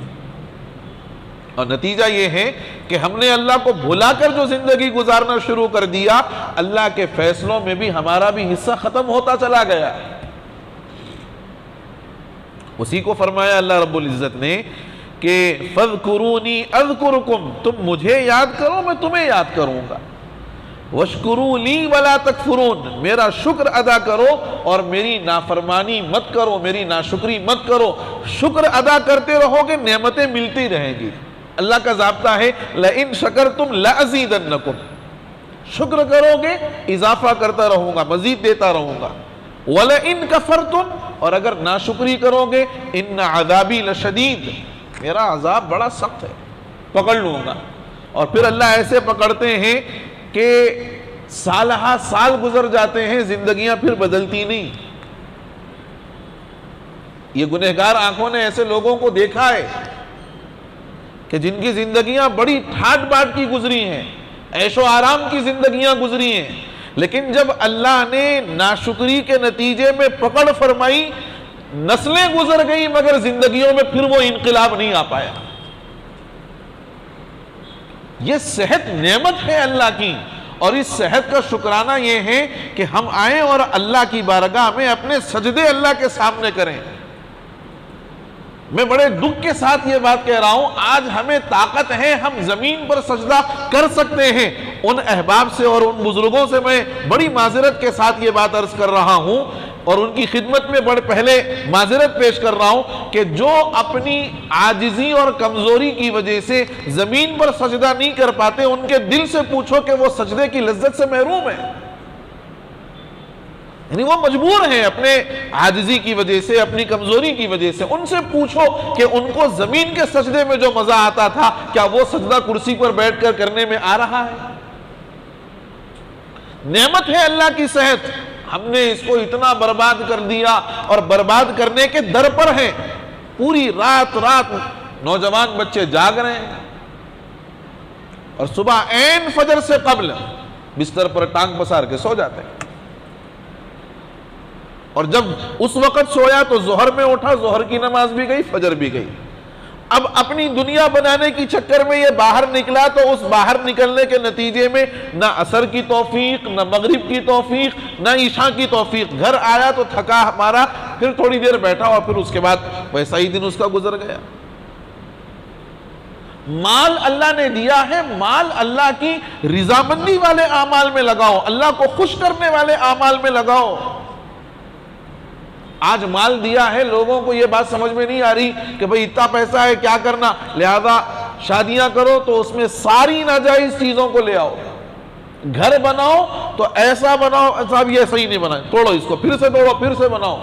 اور نتیجہ یہ ہے کہ ہم نے اللہ کو بھلا کر جو زندگی گزارنا شروع کر دیا، اللہ کے فیصلوں میں بھی ہمارا بھی حصہ ختم ہوتا چلا گیا۔ اسی کو فرمایا اللہ رب العزت نے کہ فَاذْكُرُونِي أَذْكُرُكُمْ، تم مجھے یاد کرو میں تمہیں یاد کروں گا، وَاشْكُرُوا لِي وَلَا تَكْفُرُونَ، میرا شکر ادا کرو اور میری نافرمانی مت کرو، میری ناشکری مت کرو۔ شکر ادا کرتے رہو گے نعمتیں ملتی رہیں گی۔ اللہ کا ضابطہ ہے لَإِن شَكَرْتُمْ لَأَزِيدَنَّكُمْ، شکر کرو گے اضافہ کرتا رہوں گا، مزید دیتا رہوں گا۔ وَلَئِن كَفَرْتُمْ، اور اگر ناشکری کرو گے إِنَّ عَذَابِي لَشَدِيدٌ، میرا عذاب بڑا سخت ہے، پکڑ لوں گا۔ اور پھر اللہ ایسے پکڑتے ہیں کہ سالہ سال گزر جاتے ہیں، زندگیاں پھر بدلتی نہیں۔ یہ گنہگار آنکھوں نے ایسے لوگوں کو دیکھا ہے کہ جن کی زندگیاں بڑی ٹھاٹ باٹ کی گزری ہیں، عیش و آرام کی زندگیاں گزری ہیں، لیکن جب اللہ نے ناشکری کے نتیجے میں پکڑ فرمائی، نسلیں گزر گئی مگر زندگیوں میں پھر وہ انقلاب نہیں آ پایا۔ یہ صحت نعمت ہے اللہ کی، اور اس صحت کا شکرانہ یہ ہے کہ ہم آئیں اور اللہ کی بارگاہ میں اپنے سجدے اللہ کے سامنے کریں۔ میں بڑے دکھ کے ساتھ یہ بات کہہ رہا ہوں، آج ہمیں طاقت ہے، ہم زمین پر سجدہ کر سکتے ہیں۔ ان احباب سے اور ان بزرگوں سے میں بڑی معذرت کے ساتھ یہ بات عرض کر رہا ہوں، اور ان کی خدمت میں بڑے پہلے معذرت پیش کر رہا ہوں کہ جو اپنی عاجزی اور کمزوری کی وجہ سے زمین پر سجدہ نہیں کر پاتے، ان کے دل سے پوچھو کہ وہ سجدے کی لذت سے محروم ہیں، یعنی وہ مجبور ہیں اپنے عاجزی کی وجہ سے، اپنی کمزوری کی وجہ سے۔ ان سے پوچھو کہ ان کو زمین کے سجدے میں جو مزہ آتا تھا، کیا وہ سجدہ کرسی پر بیٹھ کر کرنے میں آ رہا ہے؟ نعمت ہے اللہ کی صحت، ہم نے اس کو اتنا برباد کر دیا اور برباد کرنے کے در پر ہیں۔ پوری رات نوجوان بچے جاگ رہے ہیں اور صبح عین فجر سے قبل بستر پر ٹانگ پسار کے سو جاتے ہیں، اور جب اس وقت سویا تو ظہر میں اٹھا، ظہر کی نماز بھی گئی، فجر بھی گئی۔ اب اپنی دنیا بنانے کی چکر میں یہ باہر نکلا تو اس باہر نکلنے کے نتیجے میں نہ عصر کی توفیق، نہ مغرب کی توفیق، نہ عشاء کی توفیق۔ گھر آیا تو تھکا ہمارا، پھر تھوڑی دیر بیٹھا اور پھر اس کے بعد ویسا ہی دن اس کا گزر گیا۔ مال اللہ نے دیا ہے، مال اللہ کی رضامندی والے اعمال میں لگاؤ، اللہ کو خوش کرنے والے اعمال میں لگاؤ۔ آج مال دیا ہے، لوگوں کو یہ بات سمجھ میں نہیں آ رہی کہ بھئی اتنا پیسہ ہے کیا کرنا، لہذا شادیاں کرو تو اس میں ساری ناجائز چیزوں کو لے آؤ، گھر بناؤ تو ایسا بناؤ، صاحب یہ صحیح نہیں بنا، توڑو اس کو، پھر سے توڑو، پھر سے بناؤ۔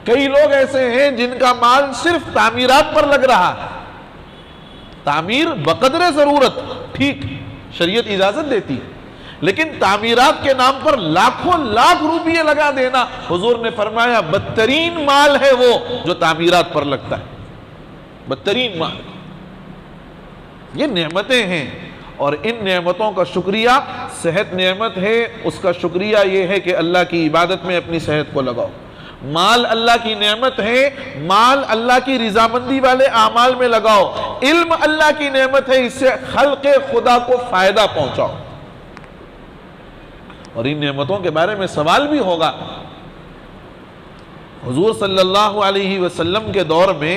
کئی لوگ ایسے ہیں جن کا مال صرف تعمیرات پر لگ رہا ہے۔ تعمیر بقدر ضرورت ٹھیک، شریعت اجازت دیتی ہے، لیکن تعمیرات کے نام پر لاکھوں لاکھ روپیے لگا دینا، حضور نے فرمایا بدترین مال ہے وہ جو تعمیرات پر لگتا ہے، بدترین مال۔ یہ نعمتیں ہیں، اور ان نعمتوں کا شکریہ، صحت نعمت ہے، اس کا شکریہ یہ ہے کہ اللہ کی عبادت میں اپنی صحت کو لگاؤ۔ مال اللہ کی نعمت ہے، مال اللہ کی رضامندی والے اعمال میں لگاؤ۔ علم اللہ کی نعمت ہے، اس سے خلق خدا کو فائدہ پہنچاؤ۔ اور ان نعمتوں کے بارے میں سوال بھی ہوگا۔ حضور صلی اللہ علیہ وسلم کے دور میں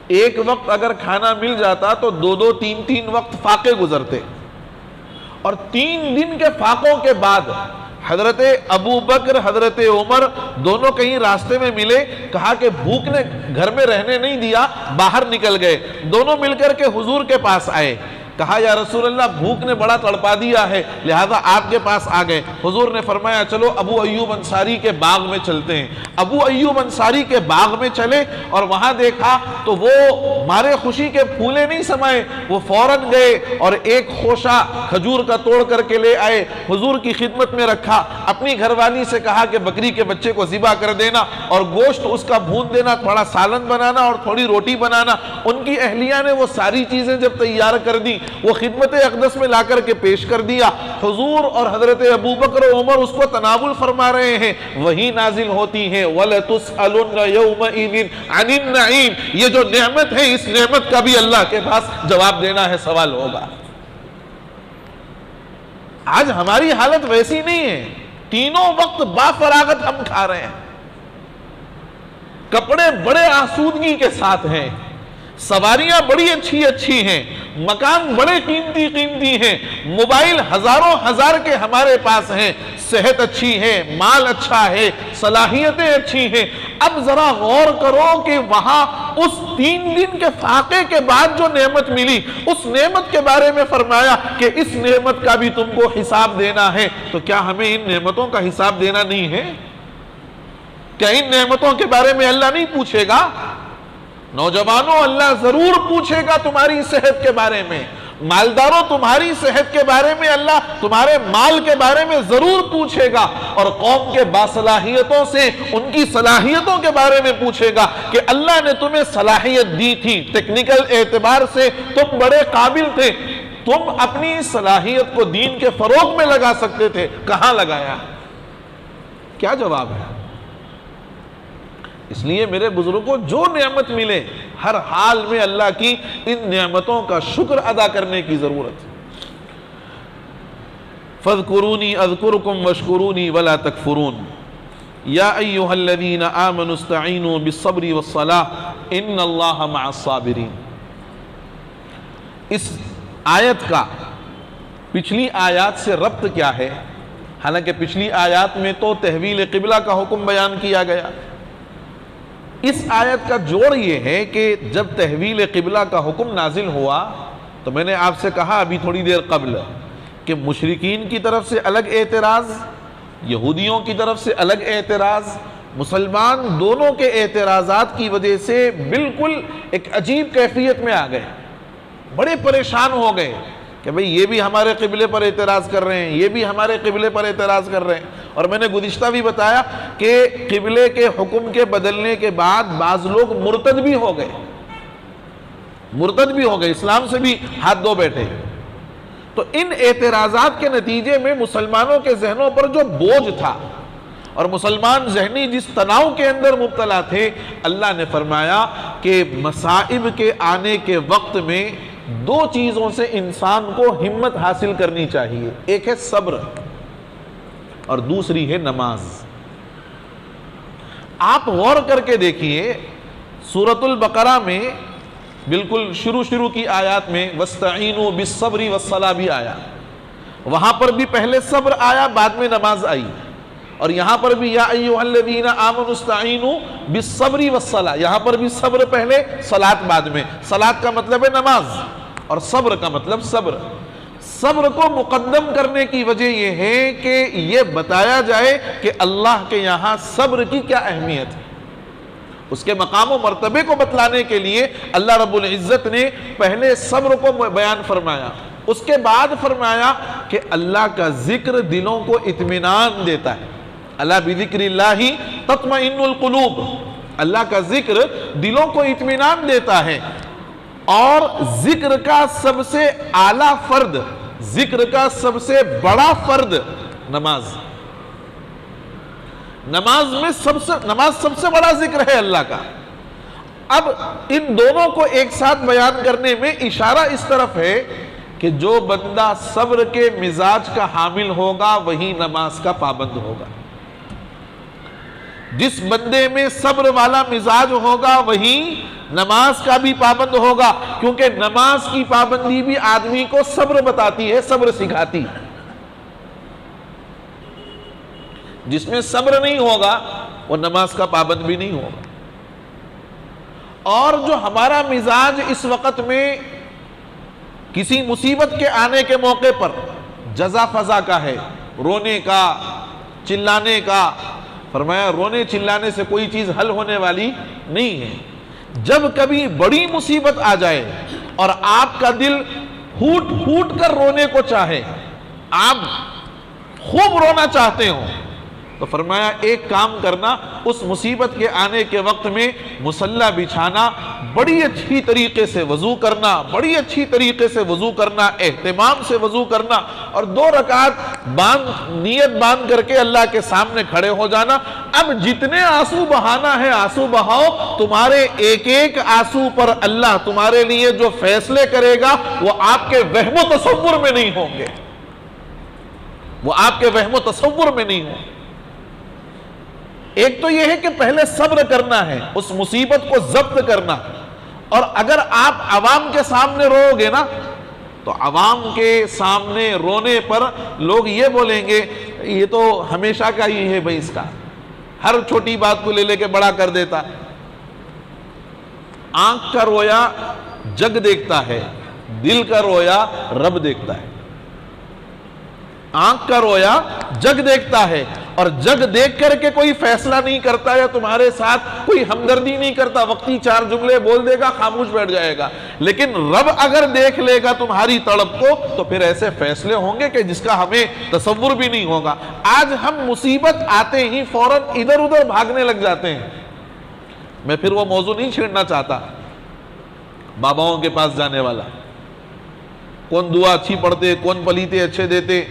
ایک وقت اگر کھانا مل جاتا تو دو تین وقت فاقے گزرتے، اور 3 دن کے فاقوں کے بعد حضرت ابو بکر، حضرت عمر دونوں کہیں راستے میں ملے، کہا کہ بھوک نے گھر میں رہنے نہیں دیا، باہر نکل گئے، دونوں مل کر کے حضور کے پاس آئے، کہا یا رسول اللہ بھوک نے بڑا تڑپا دیا ہے لہذا آپ کے پاس آ گئے۔ حضور نے فرمایا چلو ابو ایوب انصاری کے باغ میں چلتے ہیں۔ ابو ایوب انصاری کے باغ میں چلے اور وہاں دیکھا تو وہ مارے خوشی کے پھولے نہیں سمائے، وہ فوراً گئے اور ایک خوشہ کھجور کا توڑ کر کے لے آئے، حضور کی خدمت میں رکھا، اپنی گھر والی سے کہا کہ بکری کے بچے کو ذبح کر دینا اور گوشت اس کا بھون دینا، تھوڑا سالن بنانا اور تھوڑی روٹی بنانا۔ ان کی اہلیہ نے وہ ساری چیزیں جب تیار کر دی وہ خدمت اقدس میں لا کر کے پیش کر دیا. حضور اور حضرت ابو بکر و عمر اس کو تناول فرما رہے ہیں. وہی نازل ہوتی ہے وَلَتُسْأَلُنَّ يَوْمَئِذٍ عَنِ النَّعِيمِ. یہ جو نعمت ہے اس نعمت کا بھی اللہ کے پاس جواب دینا ہے، سوال ہوگا. آج ہماری حالت ویسی نہیں ہے. تینوں وقت با فراغت ہم کھا رہے ہیں، کپڑے بڑے آسودگی کے ساتھ ہیں، سواریاں بڑی اچھی اچھی ہیں، مکان بڑے قیمتی قیمتی ہیں، موبائل ہزاروں ہزار کے ہمارے پاس ہیں، صحت اچھی ہے، مال اچھا ہے، صلاحیتیں اچھی ہیں. اب ذرا غور کرو کہ وہاں اس 3 دن کے فاقے کے بعد جو نعمت ملی، اس نعمت کے بارے میں فرمایا کہ اس نعمت کا بھی تم کو حساب دینا ہے. تو کیا ہمیں ان نعمتوں کا حساب دینا نہیں ہے؟ کیا ان نعمتوں کے بارے میں اللہ نہیں پوچھے گا؟ نوجوانوں، اللہ ضرور پوچھے گا تمہاری صحت کے بارے میں. مالداروں، تمہاری صحت کے بارے میں اللہ تمہارے مال کے بارے میں ضرور پوچھے گا. اور قوم کے باصلاحیتوں سے ان کی صلاحیتوں کے بارے میں پوچھے گا کہ اللہ نے تمہیں صلاحیت دی تھی، ٹیکنیکل اعتبار سے تم بڑے قابل تھے، تم اپنی صلاحیت کو دین کے فروغ میں لگا سکتے تھے، کہاں لگایا؟ کیا جواب ہے؟ اس لیے میرے بزرگوں، جو نعمت ملے ہر حال میں اللہ کی ان نعمتوں کا شکر ادا کرنے کی ضرورت ہے. فَاذْكُرُونِي أَذْكُرْكُمْ وَاشْكُرُونِي وَلَا تَكْفُرُونَ يَا أَيُّهَا الَّذِينَ آمَنُوا اسْتَعِينُوا بِالصَّبْرِ وَالصَّلَاةِ إِنَّ اللَّهَ مَعَ الصَّابِرِينَ. اس آیت کا پچھلی آیات سے ربط کیا ہے؟ حالانکہ پچھلی آیات میں تو تحویل قبلہ کا حکم بیان کیا گیا. اس آیت کا جوڑ یہ ہے کہ جب تحویل قبلہ کا حکم نازل ہوا تو میں نے آپ سے کہا ابھی تھوڑی دیر قبل کہ مشرکین کی طرف سے الگ اعتراض، یہودیوں کی طرف سے الگ اعتراض، مسلمان دونوں کے اعتراضات کی وجہ سے بالکل ایک عجیب کیفیت میں آ گئے، بڑے پریشان ہو گئے کہ بھئی یہ بھی ہمارے قبلے پر اعتراض کر رہے ہیں، یہ بھی ہمارے قبلے پر اعتراض کر رہے ہیں. اور میں نے گزشتہ بھی بتایا کہ قبلے کے حکم کے بدلنے کے بعد بعض لوگ مرتد بھی ہو گئے، اسلام سے بھی ہاتھ دھو بیٹھے. تو ان اعتراضات کے نتیجے میں مسلمانوں کے ذہنوں پر جو بوجھ تھا اور مسلمان ذہنی جس تناؤ کے اندر مبتلا تھے، اللہ نے فرمایا کہ مصائب کے آنے کے وقت میں 2 چیزوں سے انسان کو ہمت حاصل کرنی چاہیے. ایک ہے صبر اور دوسری ہے نماز. آپ غور کر کے دیکھیے سورۃ البقرہ میں بالکل شروع کی آیات میں وَاسْتَعِينُوا بِالصَّبْرِ وَالصَّلَاةِ بھی آیا، وہاں پر بھی پہلے صبر آیا، بعد میں نماز آئی. اور یہاں پر بھی یا ایھا الذین آمنوا استعینوا بالصبر والصلاۃ، یہاں پر بھی صبر پہلے صلاۃ بعد میں. صلاۃ کا مطلب ہے نماز اور صبر کا مطلب صبر. صبر کو مقدم کرنے کی وجہ یہ ہے کہ یہ بتایا جائے کہ اللہ کے یہاں صبر کی کیا اہمیت ہے. اس کے مقام و مرتبے کو بتلانے کے لیے اللہ رب العزت نے پہلے صبر کو بیان فرمایا، اس کے بعد فرمایا کہ اللہ کا ذکر دلوں کو اطمینان دیتا ہے. اللہ بذکر اللہ تطمئن القلوب، اللہ کا ذکر دلوں کو اطمینان دیتا ہے. اور ذکر کا سب سے اعلیٰ فرد، ذکر کا سب سے بڑا فرد نماز. نماز سب سے بڑا ذکر ہے اللہ کا. اب ان دونوں کو ایک ساتھ بیان کرنے میں اشارہ اس طرف ہے کہ جو بندہ صبر کے مزاج کا حامل ہوگا وہی نماز کا پابند ہوگا. جس بندے میں صبر والا مزاج ہوگا وہی نماز کا بھی پابند ہوگا، کیونکہ نماز کی پابندی بھی آدمی کو صبر بتاتی ہے، صبر سکھاتی ہے. جس میں صبر نہیں ہوگا وہ نماز کا پابند بھی نہیں ہوگا. اور جو ہمارا مزاج اس وقت میں کسی مصیبت کے آنے کے موقع پر جزا فضا کا ہے، رونے کا، چلانے کا، فرمایا رونے چلانے سے کوئی چیز حل ہونے والی نہیں ہے. جب کبھی بڑی مصیبت آ جائے اور آپ کا دل پھوٹ پھوٹ کر رونے کو چاہے، آپ خوب رونا چاہتے ہو، تو فرمایا ایک کام کرنا، اس مصیبت کے آنے کے وقت میں مصلی بچھانا، بڑی اچھی طریقے سے وضو کرنا، بڑی اچھی طریقے سے وضو کرنا، اہتمام سے وضو کرنا، اور 2 رکعت نیت باندھ کر کے اللہ کے سامنے کھڑے ہو جانا۔ اب جتنے آنسو بہانا ہے آنسو بہاؤ، تمہارے ایک ایک آنسو پر اللہ تمہارے لیے جو فیصلے کرے گا وہ آپ کے وہم و تصور میں نہیں ہوں گے، وہ آپ کے وہم و تصور میں نہیں ہوں۔ ایک تو یہ ہے کہ پہلے صبر کرنا ہے، اس مصیبت کو ضبط کرنا، اور اگر آپ عوام کے سامنے رو گے نا تو عوام کے سامنے رونے پر لوگ یہ بولیں گے یہ تو ہمیشہ کا ہی ہے بھائی، اس کا ہر چھوٹی بات کو لے کے بڑا کر دیتا۔ آنکھ کا رویا جگ دیکھتا ہے، دل کا رویا رب دیکھتا ہے۔ آنکھ کا رویا جگ دیکھتا ہے، اور جگ دیکھ کر کے کوئی فیصلہ نہیں کرتا یا تمہارے ساتھ کوئی ہمدردی نہیں کرتا، وقتی 4 جملے بول دے گا، خاموش بیٹھ جائے گا۔ لیکن رب اگر دیکھ لے گا تمہاری تڑپ کو تو پھر ایسے فیصلے ہوں گے کہ جس کا ہمیں تصور بھی نہیں ہوگا۔ آج ہم مصیبت آتے ہی فوراً ادھر ادھر بھاگنے لگ جاتے ہیں۔ میں پھر وہ موضوع نہیں چھیڑنا چاہتا، باباؤں کے پاس جانے والا، کون دعا اچھی پڑھتے، کون پلیتے اچھے دیتے،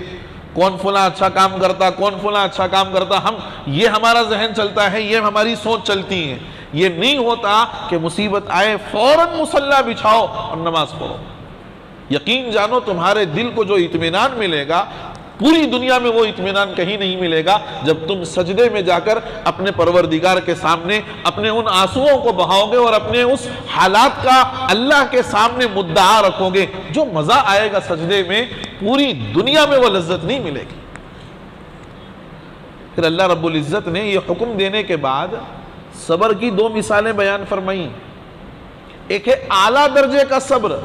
کون فلاں اچھا کام کرتا، کون فلاں اچھا کام کرتا، یہ ہمارا ذہن چلتا ہے، یہ ہماری سوچ چلتی ہے۔ یہ نہیں ہوتا کہ مصیبت آئے فوراً مصلی بچھاؤ اور نماز پڑھو۔ یقین جانو تمہارے دل کو جو اطمینان ملے گا، پوری دنیا میں وہ اطمینان کہیں نہیں ملے گا جب تم سجدے میں جا کر اپنے پروردگار کے سامنے اپنے ان آنسوؤں کو بہاؤ گے اور اپنے اس حالات کا اللہ کے سامنے مدعا رکھو گے۔ جو مزہ آئے گا سجدے میں، پوری دنیا میں وہ لذت نہیں ملے گی۔ پھر اللہ رب العزت نے یہ حکم دینے کے بعد صبر کی 2 مثالیں بیان فرمائیں۔ ایک ہے اعلیٰ درجے کا صبر،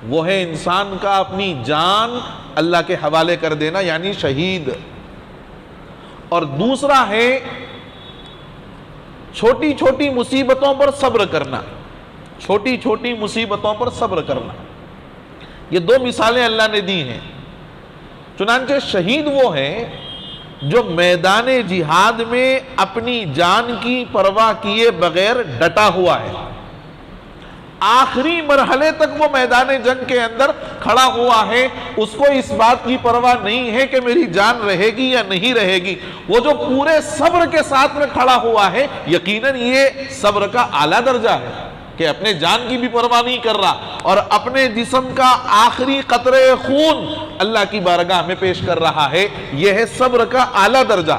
وہ ہے انسان کا اپنی جان اللہ کے حوالے کر دینا، یعنی شہید۔ اور دوسرا ہے چھوٹی چھوٹی مصیبتوں پر صبر کرنا، چھوٹی چھوٹی مصیبتوں پر صبر کرنا۔ یہ 2 مثالیں اللہ نے دی ہیں۔ چنانچہ شہید وہ ہے جو میدان جہاد میں اپنی جان کی پرواہ کیے بغیر ڈٹا ہوا ہے، آخری مرحلے تک وہ میدان جنگ کے اندر کھڑا ہوا ہے، اس کو اس بات کی پرواہ نہیں ہے کہ میری جان رہے گی یا نہیں رہے گی۔ وہ جو پورے صبر کے ساتھ میں کھڑا ہوا ہے، یقیناً یہ صبر کا اعلیٰ درجہ ہے کہ اپنے جان کی بھی پرواہ نہیں کر رہا اور اپنے جسم کا آخری قطرے خون اللہ کی بارگاہ میں پیش کر رہا ہے۔ یہ ہے صبر کا اعلیٰ درجہ۔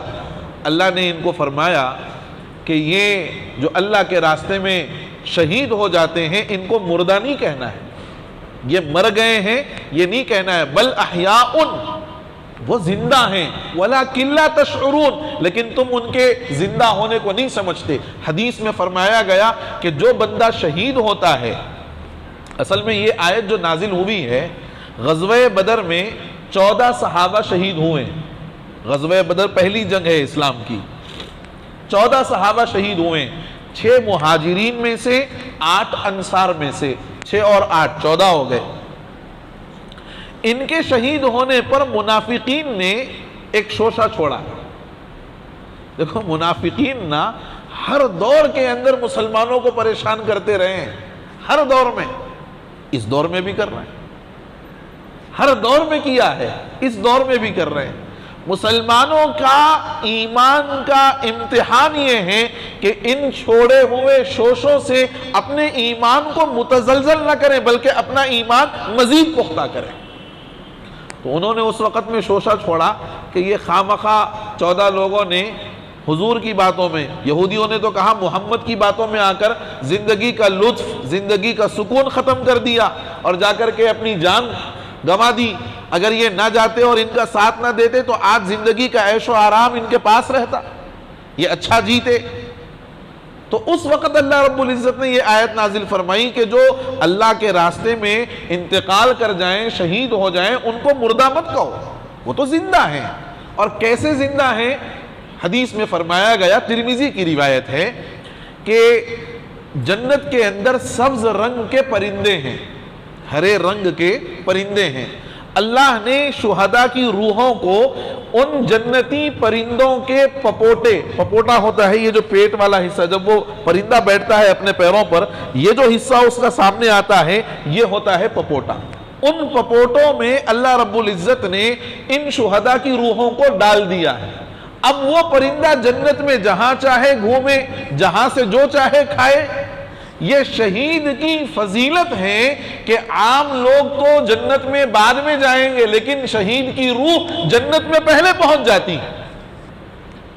اللہ نے ان کو فرمایا کہ یہ جو اللہ کے راستے میں شہید ہو جاتے ہیں ان کو مردہ نہیں کہنا ہے، یہ مر گئے ہیں یہ نہیں کہنا ہے، بل احیاء، وہ زندہ ہیں، وَلَكِنْ لَا تَشْعُرُونَ، لیکن تم ان کے زندہ ہونے کو نہیں سمجھتے۔ حدیث میں فرمایا گیا کہ جو بندہ شہید ہوتا ہے، اصل میں یہ آیت جو نازل ہوئی ہے غزوہ بدر میں 14 صحابہ شہید ہوئے۔ غزوہ بدر پہلی جنگ ہے اسلام کی، 14 صحابہ شہید ہوئے، 6 مہاجرین میں سے، 8 انصار میں سے، 6 اور 8 14 ہو گئے۔ ان کے شہید ہونے پر منافقین نے ایک شوشہ چھوڑا۔ دیکھو منافقین نا ہر دور کے اندر مسلمانوں کو پریشان کرتے رہے ہیں، ہر دور میں، اس دور میں بھی کر رہے ہیں، ہر دور میں کیا ہے، اس دور میں بھی کر رہے ہیں۔ مسلمانوں کا ایمان کا امتحان یہ ہے کہ ان چھوڑے ہوئے شوشوں سے اپنے ایمان کو متزلزل نہ کریں بلکہ اپنا ایمان مزید پختہ کریں۔ تو انہوں نے اس وقت میں شوشہ چھوڑا کہ یہ خامخواہ 14 لوگوں نے حضور کی باتوں میں، یہودیوں نے تو کہا محمد کی باتوں میں آ کر زندگی کا لطف، زندگی کا سکون ختم کر دیا اور جا کر کے اپنی جان گنوا دی۔ اگر یہ نہ جاتے اور ان کا ساتھ نہ دیتے تو آج زندگی کا عیش و آرام ان کے پاس رہتا، یہ اچھا جیتے۔ تو اس وقت اللہ رب العزت نے یہ آیت نازل فرمائی کہ جو اللہ کے راستے میں انتقال کر جائیں، شہید ہو جائیں، ان کو مردہ مت کہو، وہ تو زندہ ہیں۔ اور کیسے زندہ ہیں؟ حدیث میں فرمایا گیا، ترمذی کی روایت ہے کہ جنت کے اندر سبز رنگ کے پرندے ہیں، ہرے رنگ کے پرندے ہیں، اللہ نے شہداء کی روحوں کو ان جنتی پرندوں کے پپوٹا ہوتا ہے یہ جو پیٹ والا حصہ، جب وہ پرندہ بیٹھتا ہے اپنے پیروں پر، یہ جو حصہ اس کا سامنے آتا ہے یہ ہوتا ہے پپوٹا. ان پپوٹوں میں اللہ رب العزت نے ان شہداء کی روحوں کو ڈال دیا ہے. اب وہ پرندہ جنت میں جہاں چاہے گھومے، جہاں سے جو چاہے کھائے. یہ شہید کی فضیلت ہے کہ عام لوگ تو جنت میں بعد میں جائیں گے، لیکن شہید کی روح جنت میں پہلے پہنچ جاتی ہے.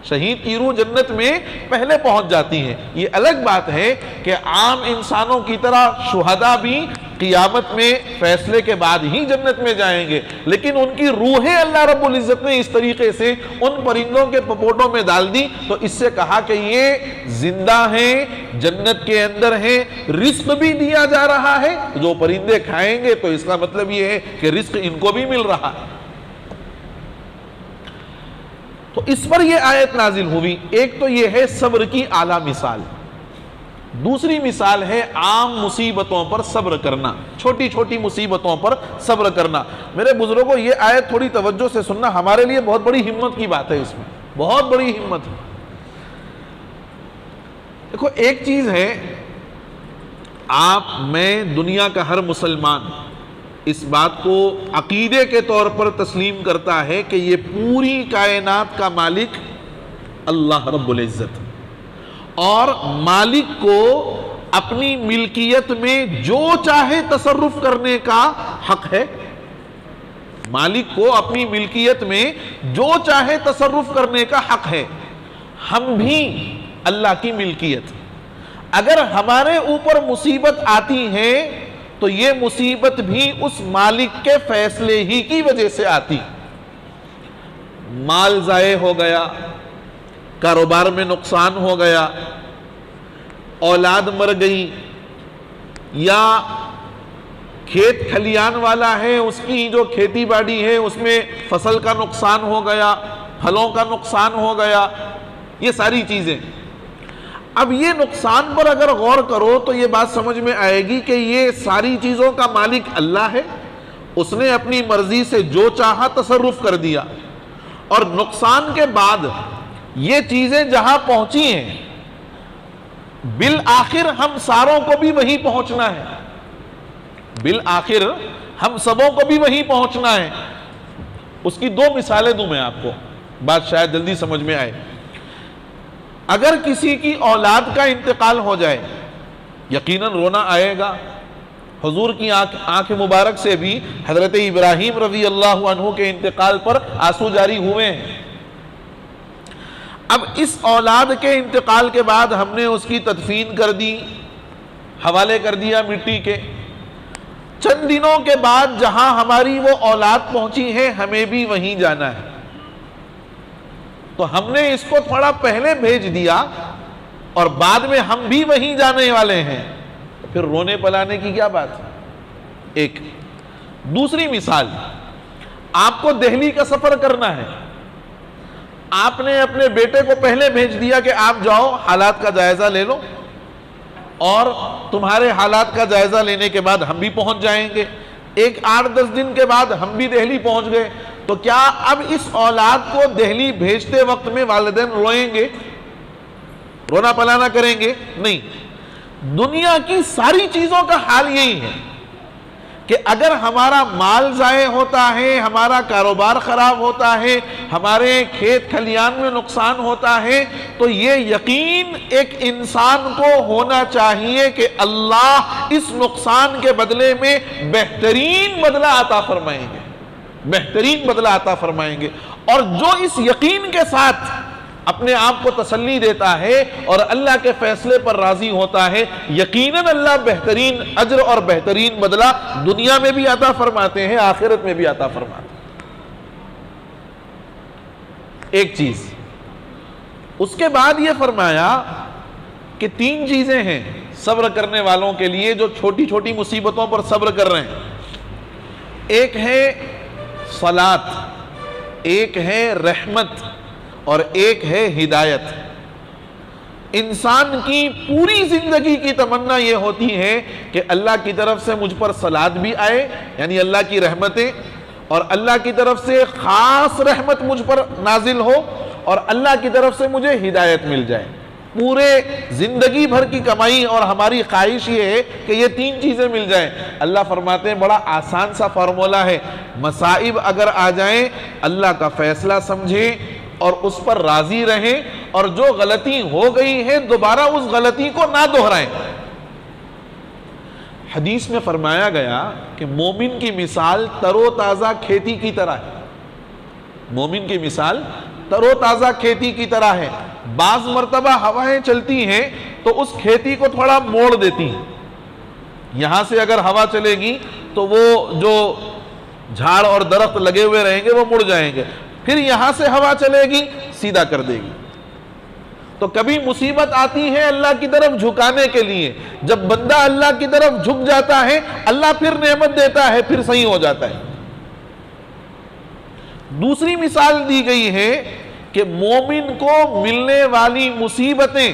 شہید کی روح جنت میں پہلے پہنچ جاتی ہے. یہ الگ بات ہے کہ عام انسانوں کی طرح شہداء بھی قیامت میں فیصلے کے بعد ہی جنت میں جائیں گے، لیکن ان کی روحیں اللہ رب العزت نے اس طریقے سے ان پرندوں کے پپوٹوں میں ڈال دی، تو اس سے کہا کہ یہ زندہ ہیں، جنت کے اندر ہیں، رزق بھی دیا جا رہا ہے. جو پرندے کھائیں گے تو اس کا مطلب یہ ہے کہ رزق ان کو بھی مل رہا ہے. تو اس پر یہ آیت نازل ہوئی. ایک تو یہ ہے صبر کی اعلیٰ مثال. دوسری مثال ہے عام مصیبتوں پر صبر کرنا، چھوٹی چھوٹی مصیبتوں پر صبر کرنا. میرے بزرگوں یہ آیت تھوڑی توجہ سے سننا، ہمارے لیے بہت بڑی ہمت کی بات ہے. اس میں بہت بڑی ہمت ہے. دیکھو ایک چیز ہے، آپ میں دنیا کا ہر مسلمان اس بات کو عقیدے کے طور پر تسلیم کرتا ہے کہ یہ پوری کائنات کا مالک اللہ رب العزت، اور مالک کو اپنی ملکیت میں جو چاہے تصرف کرنے کا حق ہے. مالک کو اپنی ملکیت میں جو چاہے تصرف کرنے کا حق ہے. ہم بھی اللہ کی ملکیت. اگر ہمارے اوپر مصیبت آتی ہے تو یہ مصیبت بھی اس مالک کے فیصلے ہی کی وجہ سے آتی. مال ضائع ہو گیا، کاروبار میں نقصان ہو گیا، اولاد مر گئی، یا کھیت کھلیان والا ہے، اس کی جو کھیتی باڑی ہے اس میں فصل کا نقصان ہو گیا، پھلوں کا نقصان ہو گیا، یہ ساری چیزیں. اب یہ نقصان پر اگر غور کرو تو یہ بات سمجھ میں آئے گی کہ یہ ساری چیزوں کا مالک اللہ ہے. اس نے اپنی مرضی سے جو چاہا تصرف کر دیا، اور نقصان کے بعد یہ چیزیں جہاں پہنچی ہیں بالآخر ہم ساروں کو بھی وہیں پہنچنا ہے. بالآخر ہم سبوں کو بھی وہیں پہنچنا ہے. اس کی دو مثالیں دوں میں آپ کو، بات شاید جلدی سمجھ میں آئے. اگر کسی کی اولاد کا انتقال ہو جائے یقیناً رونا آئے گا. حضور کی آنکھ مبارک سے بھی حضرت ابراہیم رضی اللہ عنہ کے انتقال پر آنسو جاری ہوئے ہیں. اب اس اولاد کے انتقال کے بعد ہم نے اس کی تدفین کر دی، حوالے کر دیا مٹی کے. چند دنوں کے بعد جہاں ہماری وہ اولاد پہنچی ہے ہمیں بھی وہیں جانا ہے. تو ہم نے اس کو تھوڑا پہلے بھیج دیا اور بعد میں ہم بھی وہیں جانے والے ہیں، پھر رونے پلانے کی کیا بات ہے. ایک دوسری مثال، آپ کو دہلی کا سفر کرنا ہے، آپ نے اپنے بیٹے کو پہلے بھیج دیا کہ آپ جاؤ حالات کا جائزہ لے لو، اور تمہارے حالات کا جائزہ لینے کے بعد ہم بھی پہنچ جائیں گے. 8-10 دن کے بعد ہم بھی دہلی پہنچ گئے. تو کیا اب اس اولاد کو دہلی بھیجتے وقت میں والدین روئیں گے، رونا پلانا کریں گے؟ نہیں. دنیا کی ساری چیزوں کا حال یہی ہے کہ اگر ہمارا مال ضائع ہوتا ہے، ہمارا کاروبار خراب ہوتا ہے، ہمارے کھیت کھلیان میں نقصان ہوتا ہے، تو یہ یقین ایک انسان کو ہونا چاہیے کہ اللہ اس نقصان کے بدلے میں بہترین بدلہ عطا فرمائیں گے، بہترین بدلہ عطا فرمائیں گے. اور جو اس یقین کے ساتھ اپنے آپ کو تسلی دیتا ہے اور اللہ کے فیصلے پر راضی ہوتا ہے، یقیناً اللہ بہترین اجر اور بہترین بدلہ دنیا میں بھی عطا فرماتے ہیں، آخرت میں بھی عطا فرماتے ہیں. ایک چیز. اس کے بعد یہ فرمایا کہ 3 چیزیں ہیں صبر کرنے والوں کے لیے جو چھوٹی چھوٹی مصیبتوں پر صبر کر رہے ہیں. ایک ہے صلاۃ، ایک ہے رحمت، اور ایک ہے ہدایت. انسان کی پوری زندگی کی تمنا یہ ہوتی ہے کہ اللہ کی طرف سے مجھ پر صلاۃ بھی آئے، یعنی اللہ کی رحمتیں، اور اللہ کی طرف سے خاص رحمت مجھ پر نازل ہو اور اللہ کی طرف سے مجھے ہدایت مل جائے۔ پورے زندگی بھر کی کمائی اور ہماری خواہش یہ ہے کہ یہ تین چیزیں مل جائیں۔ اللہ فرماتے ہیں بڑا آسان سا فارمولہ ہے، مصائب اگر آ جائیں اللہ کا فیصلہ سمجھیں اور اس پر راضی رہیں، اور جو غلطی ہو گئی ہے دوبارہ اس غلطی کو نہ دہرائیں۔ حدیث میں فرمایا گیا کہ مومن کی مثال تر و تازہ کھیتی کی طرح ہے۔ مومن کی مثال تر و تازہ کھیتی کی طرح ہے۔ بعض مرتبہ ہوائیں چلتی ہیں تو اس کھیتی کو تھوڑا موڑ دیتی ہیں۔ یہاں سے اگر ہوا چلے گی تو وہ جو جھاڑ اور درخت لگے ہوئے رہیں گے وہ مڑ جائیں گے، پھر یہاں سے ہوا چلے گی سیدھا کر دے گی۔ تو کبھی مصیبت آتی ہے اللہ کی طرف جھکانے کے لیے، جب بندہ اللہ کی طرف جھک جاتا ہے اللہ پھر نعمت دیتا ہے، پھر صحیح ہو جاتا ہے۔ دوسری مثال دی گئی ہے کہ مومن کو ملنے والی مصیبتیں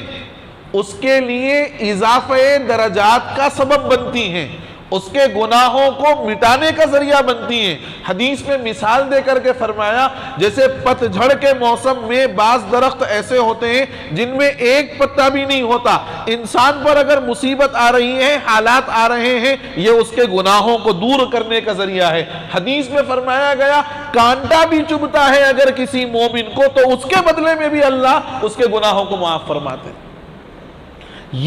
اس کے لیے اضافہ درجات کا سبب بنتی ہیں، اس کے گناہوں کو مٹانے کا ذریعہ بنتی ہیں۔ حدیث میں مثال دے کر کے فرمایا جیسے پت جھڑ کے موسم میں بعض درخت ایسے ہوتے ہیں جن میں ایک پتا بھی نہیں ہوتا، انسان پر اگر مصیبت آ رہی ہے، حالات آ رہے ہیں، یہ اس کے گناہوں کو دور کرنے کا ذریعہ ہے۔ حدیث میں فرمایا گیا کانٹا بھی چبھتا ہے اگر کسی مومن کو تو اس کے بدلے میں بھی اللہ اس کے گناہوں کو معاف فرماتے ہیں۔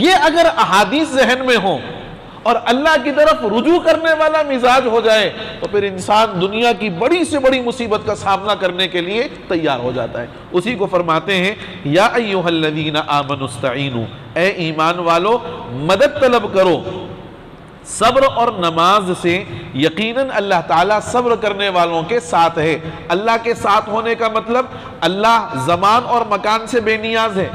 یہ اگر احادیث ذہن میں ہوں اور اللہ کی طرف رجوع کرنے والا مزاج ہو جائے تو پھر انسان دنیا کی بڑی سے بڑی مصیبت کا سامنا کرنے کے لیے تیار ہو جاتا ہے۔ اسی کو فرماتے ہیں یا ایھا الذین آمنوا استعینوا، اے ایمان والو مدد طلب کرو صبر اور نماز سے، یقیناً اللہ تعالیٰ صبر کرنے والوں کے ساتھ ہے۔ اللہ کے ساتھ ہونے کا مطلب اللہ زمان اور مکان سے بے نیاز ہے،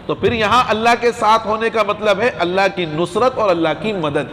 تو پھر یہاں اللہ کے ساتھ ہونے کا مطلب ہے اللہ کی نصرت اور اللہ کی مدد۔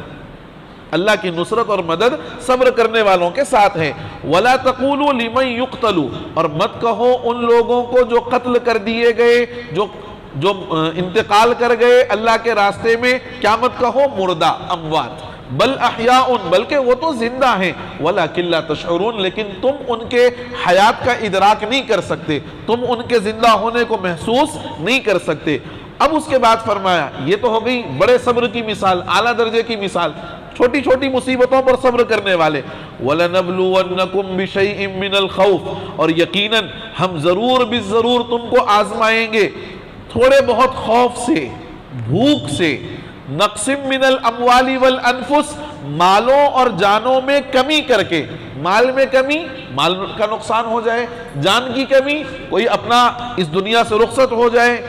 اللہ کی نصرت اور مدد صبر کرنے والوں کے ساتھ ہے۔ وَلَا تَقُولُوا لِمَنْ يُقْتَلُوا، اور مت کہو ان لوگوں کو جو قتل کر دیے گئے، جو انتقال کر گئے اللہ کے راستے میں، کیا مت کہو مردہ، اموات، بل احیاء، بلکہ وہ تو زندہ ہیں، وَلَكِنْ لَا تَشْعُرُونَ، لیکن تم ان کے حیات کا ادراک نہیں کر سکتے، تم ان کے زندہ ہونے کو محسوس نہیں کر سکتے۔ اب اس کے بعد فرمایا یہ تو ہو گئی بڑے صبر کی مثال، اعلیٰ درجے کی مثال، چھوٹی چھوٹی مصیبتوں پر صبر کرنے والے۔ وَلَنَبْلُوَنَّكُمْ بِشَيْءٍ مِّنَ الْخَوْفِ، اور یقیناً ہم ضرور بالضرور تم کو آزمائیں گے تھوڑے بہت خوف سے، بھوک سے، نقص من الاموال والانفس، مالوں اور جانوں میں کمی کر کے، مال میں کمی، مال کا نقصان ہو جائے، جان کی کمی، کوئی اپنا اس دنیا سے رخصت ہو جائے،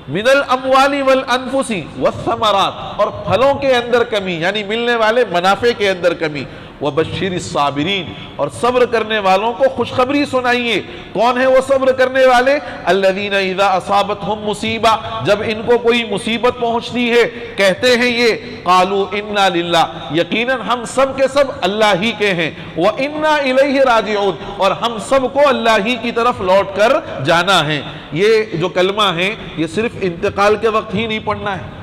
من الاموال والانفس والثمرات، اور پھلوں کے اندر کمی یعنی ملنے والے منافع کے اندر کمی، وبشر الصابرین، اور صبر کرنے والوں کو خوشخبری سنائیے۔ کون ہیں وہ صبر کرنے والے؟ الذین اذا اصابتہم مصیبہ، جب ان کو کوئی مصیبت پہنچتی ہے کہتے ہیں یہ قالوا انا للہ، یقیناً ہم سب کے سب اللہ ہی کے ہیں، وانا الیہ راجعون، اور ہم سب کو اللہ ہی کی طرف لوٹ کر جانا ہے۔ یہ جو کلمہ ہے یہ صرف انتقال کے وقت ہی نہیں پڑھنا ہے۔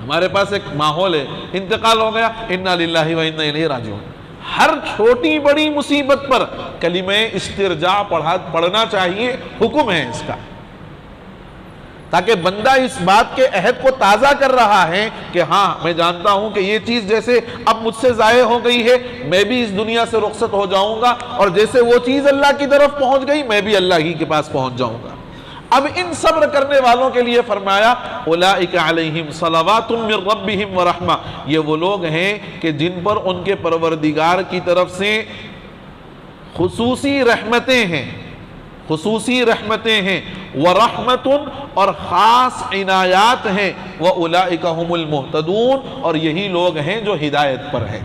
ہمارے پاس ایک ماحول ہے، انتقال ہو گیا انا للہ و انا الیہ راجعون، ہر چھوٹی بڑی مصیبت پر کلمہ استرجاع پڑھنا چاہیے، حکم ہے اس کا، تاکہ بندہ اس بات کے عہد کو تازہ کر رہا ہے کہ ہاں میں جانتا ہوں کہ یہ چیز جیسے اب مجھ سے ضائع ہو گئی ہے میں بھی اس دنیا سے رخصت ہو جاؤں گا، اور جیسے وہ چیز اللہ کی طرف پہنچ گئی میں بھی اللہ ہی کے پاس پہنچ جاؤں گا۔ اب ان صبر کرنے والوں کے لیے فرمایا اولئک علیہم صلوات من ربہم ورحمہ، یہ وہ لوگ ہیں کہ جن پر ان کے پروردگار کی طرف سے خصوصی رحمتیں ہیں، خصوصی رحمتیں ہیں، ورحمت، اور خاص عنایات ہیں، واولئک هم المہتدون، اور یہی لوگ ہیں جو ہدایت پر ہیں۔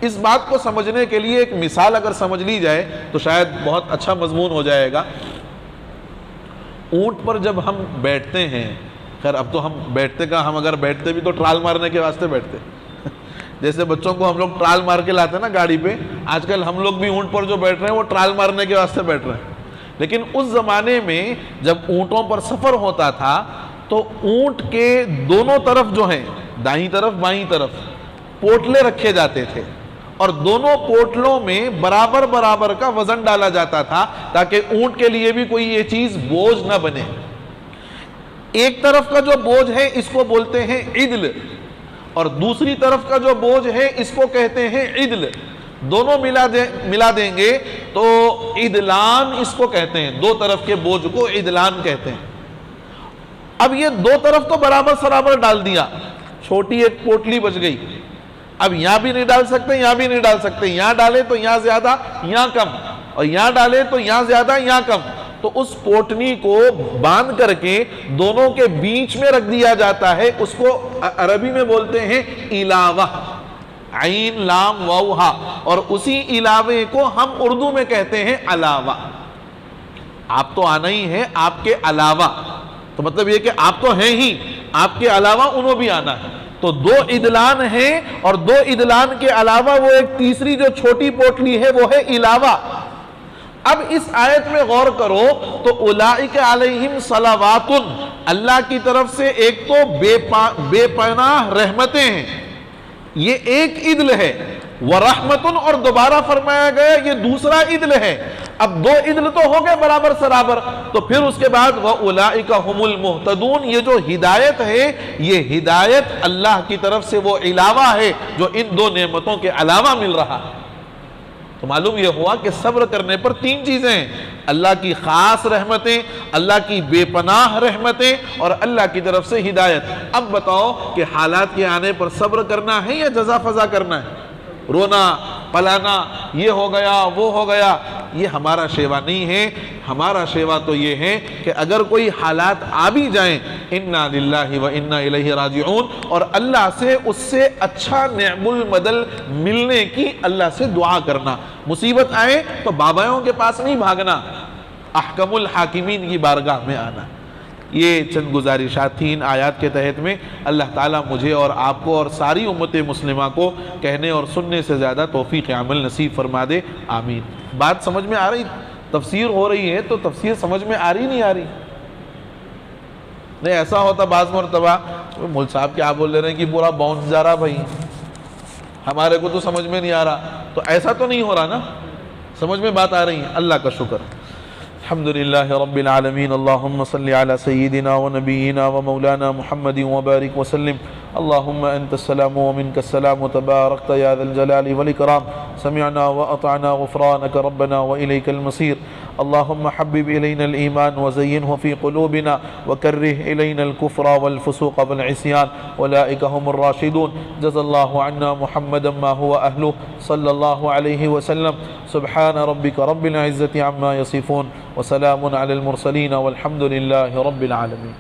اس بات کو سمجھنے کے لیے ایک مثال اگر سمجھ لی جائے تو شاید بہت اچھا مضمون ہو جائے گا۔ اونٹ پر جب ہم بیٹھتے ہیں، خیر اب تو ہم بیٹھتے کا، ہم اگر بیٹھتے بھی تو ٹرال مارنے کے واسطے بیٹھتے، جیسے بچوں کو ہم لوگ ٹرال مار کے لاتے ہیں نا گاڑی پہ، آج کل ہم لوگ بھی اونٹ پر جو بیٹھ رہے ہیں وہ ٹرال مارنے کے واسطے بیٹھ رہے ہیں۔ لیکن اس زمانے میں جب اونٹوں پر سفر ہوتا تھا تو اونٹ کے دونوں طرف جو ہیں، دائیں طرف بائیں طرف، پوٹلے رکھے جاتے تھے، اور دونوں پوٹلوں میں برابر برابر کا وزن ڈالا جاتا تھا تاکہ اونٹ کے لیے بھی کوئی یہ چیز بوجھ نہ بنے۔ ایک طرف کا جو بوجھ ہے اس کو بولتے ہیں عدل، اور دوسری طرف کا جو بوجھ ہے اس کو کہتے ہیں عدل۔ دونوں ملا دیں گے تو عدلان اس کو کہتے ہیں، دو طرف کے بوجھ کو عدلان کہتے ہیں۔ اب یہ دو طرف تو برابر سرابر ڈال دیا، چھوٹی ایک پوٹلی بچ گئی، اب یہاں بھی نہیں ڈال سکتے یہاں بھی نہیں ڈال سکتے، یہاں ڈالے تو یہاں زیادہ یہاں کم، اور یہاں ڈالے تو یہاں زیادہ یہاں کم، تو اس پوٹنی کو باندھ کر کے دونوں کے بیچ میں رکھ دیا جاتا ہے، اس کو عربی میں بولتے ہیں علاوہ، عین لام واو ہا، اور اسی علاوے کو ہم اردو میں کہتے ہیں علاوہ۔ آپ تو آنا ہی ہے، آپ کے علاوہ، تو مطلب یہ کہ آپ تو ہیں ہی، آپ کے علاوہ انہوں بھی آنا ہے، تو دو عدلان ہیں، اور دو عدلان کے علاوہ وہ ایک تیسری جو چھوٹی پوٹلی ہے وہ ہے علاوہ۔ اب اس آیت میں غور کرو تو اولئک علیہم صلوات، اللہ کی طرف سے ایک تو بے پناہ رحمتیں ہیں، یہ ایک عدل ہے، ورحمت، اور دوبارہ فرمایا گیا یہ دوسرا عدل ہے۔ اب دو عدل تو ہو گئے برابر سرابر، تو پھر اس کے بعد وَأُولَئِكَ هُمُ الْمُهْتَدُونَ، یہ جو ہدایت ہے یہ ہدایت اللہ کی طرف سے وہ علاوہ ہے جو ان دو نعمتوں کے علاوہ مل رہا ہے۔ تو معلوم یہ ہوا کہ صبر کرنے پر تین چیزیں ہیں، اللہ کی خاص رحمتیں، اللہ کی بے پناہ رحمتیں، اور اللہ کی طرف سے ہدایت۔ اب بتاؤ کہ حالات کے آنے پر صبر کرنا ہے یا جزا فضا کرنا ہے؟ رونا پلانا، یہ ہو گیا وہ ہو گیا، یہ ہمارا شیوا نہیں ہے۔ ہمارا شیوا تو یہ ہے کہ اگر کوئی حالات آ بھی جائیں، انا للہ و انا الیہ راجعون، اور اللہ سے اس سے اچھا نعم المدل ملنے کی اللہ سے دعا کرنا۔ مصیبت آئے تو بابائوں کے پاس نہیں بھاگنا، احکم الحاکمین کی بارگاہ میں آنا۔ یہ چند گزارشات تھیں ان آیات کے تحت میں۔ اللہ تعالیٰ مجھے اور آپ کو اور ساری امت مسلمہ کو کہنے اور سننے سے زیادہ توفیق عمل نصیب فرما دے، آمین۔ بات سمجھ میں آ رہی؟ تفسیر ہو رہی ہے تو تفسیر سمجھ میں آ رہی نہیں آ رہی؟ نہیں ایسا ہوتا بعض مرتبہ مول صاحب کیا بول رہے ہیں کہ پورا باؤنس جا رہا، بھائی ہمارے کو تو سمجھ میں نہیں آ رہا، تو ایسا تو نہیں ہو رہا نا، سمجھ میں بات آ رہی ہے، اللہ کا شکر۔ الحمدللہ رب العالمین، اللہم صلی علی سیدنا و نبینا و مولانا محمد وبارک وسلم۔ اللہم انت السلام ومنک السلام تبارکت یا ذا الجلال والاکرام، سمعنا واطعنا غفرانک ربنا والیک المصیر۔ اللہم حبب الینا الایمان وزینہ فی قلوبنا وکرہ الینا الکفر والفسوق والعصیان، اولئک هم الراشدون۔ جزا اللہ عنا محمدا ما هو اہلہ صلی اللہ علیہ وسلم۔ سبحان ربک رب العزة عما یصفون، وسلام علی المرسلین والحمد للہ رب العالمین۔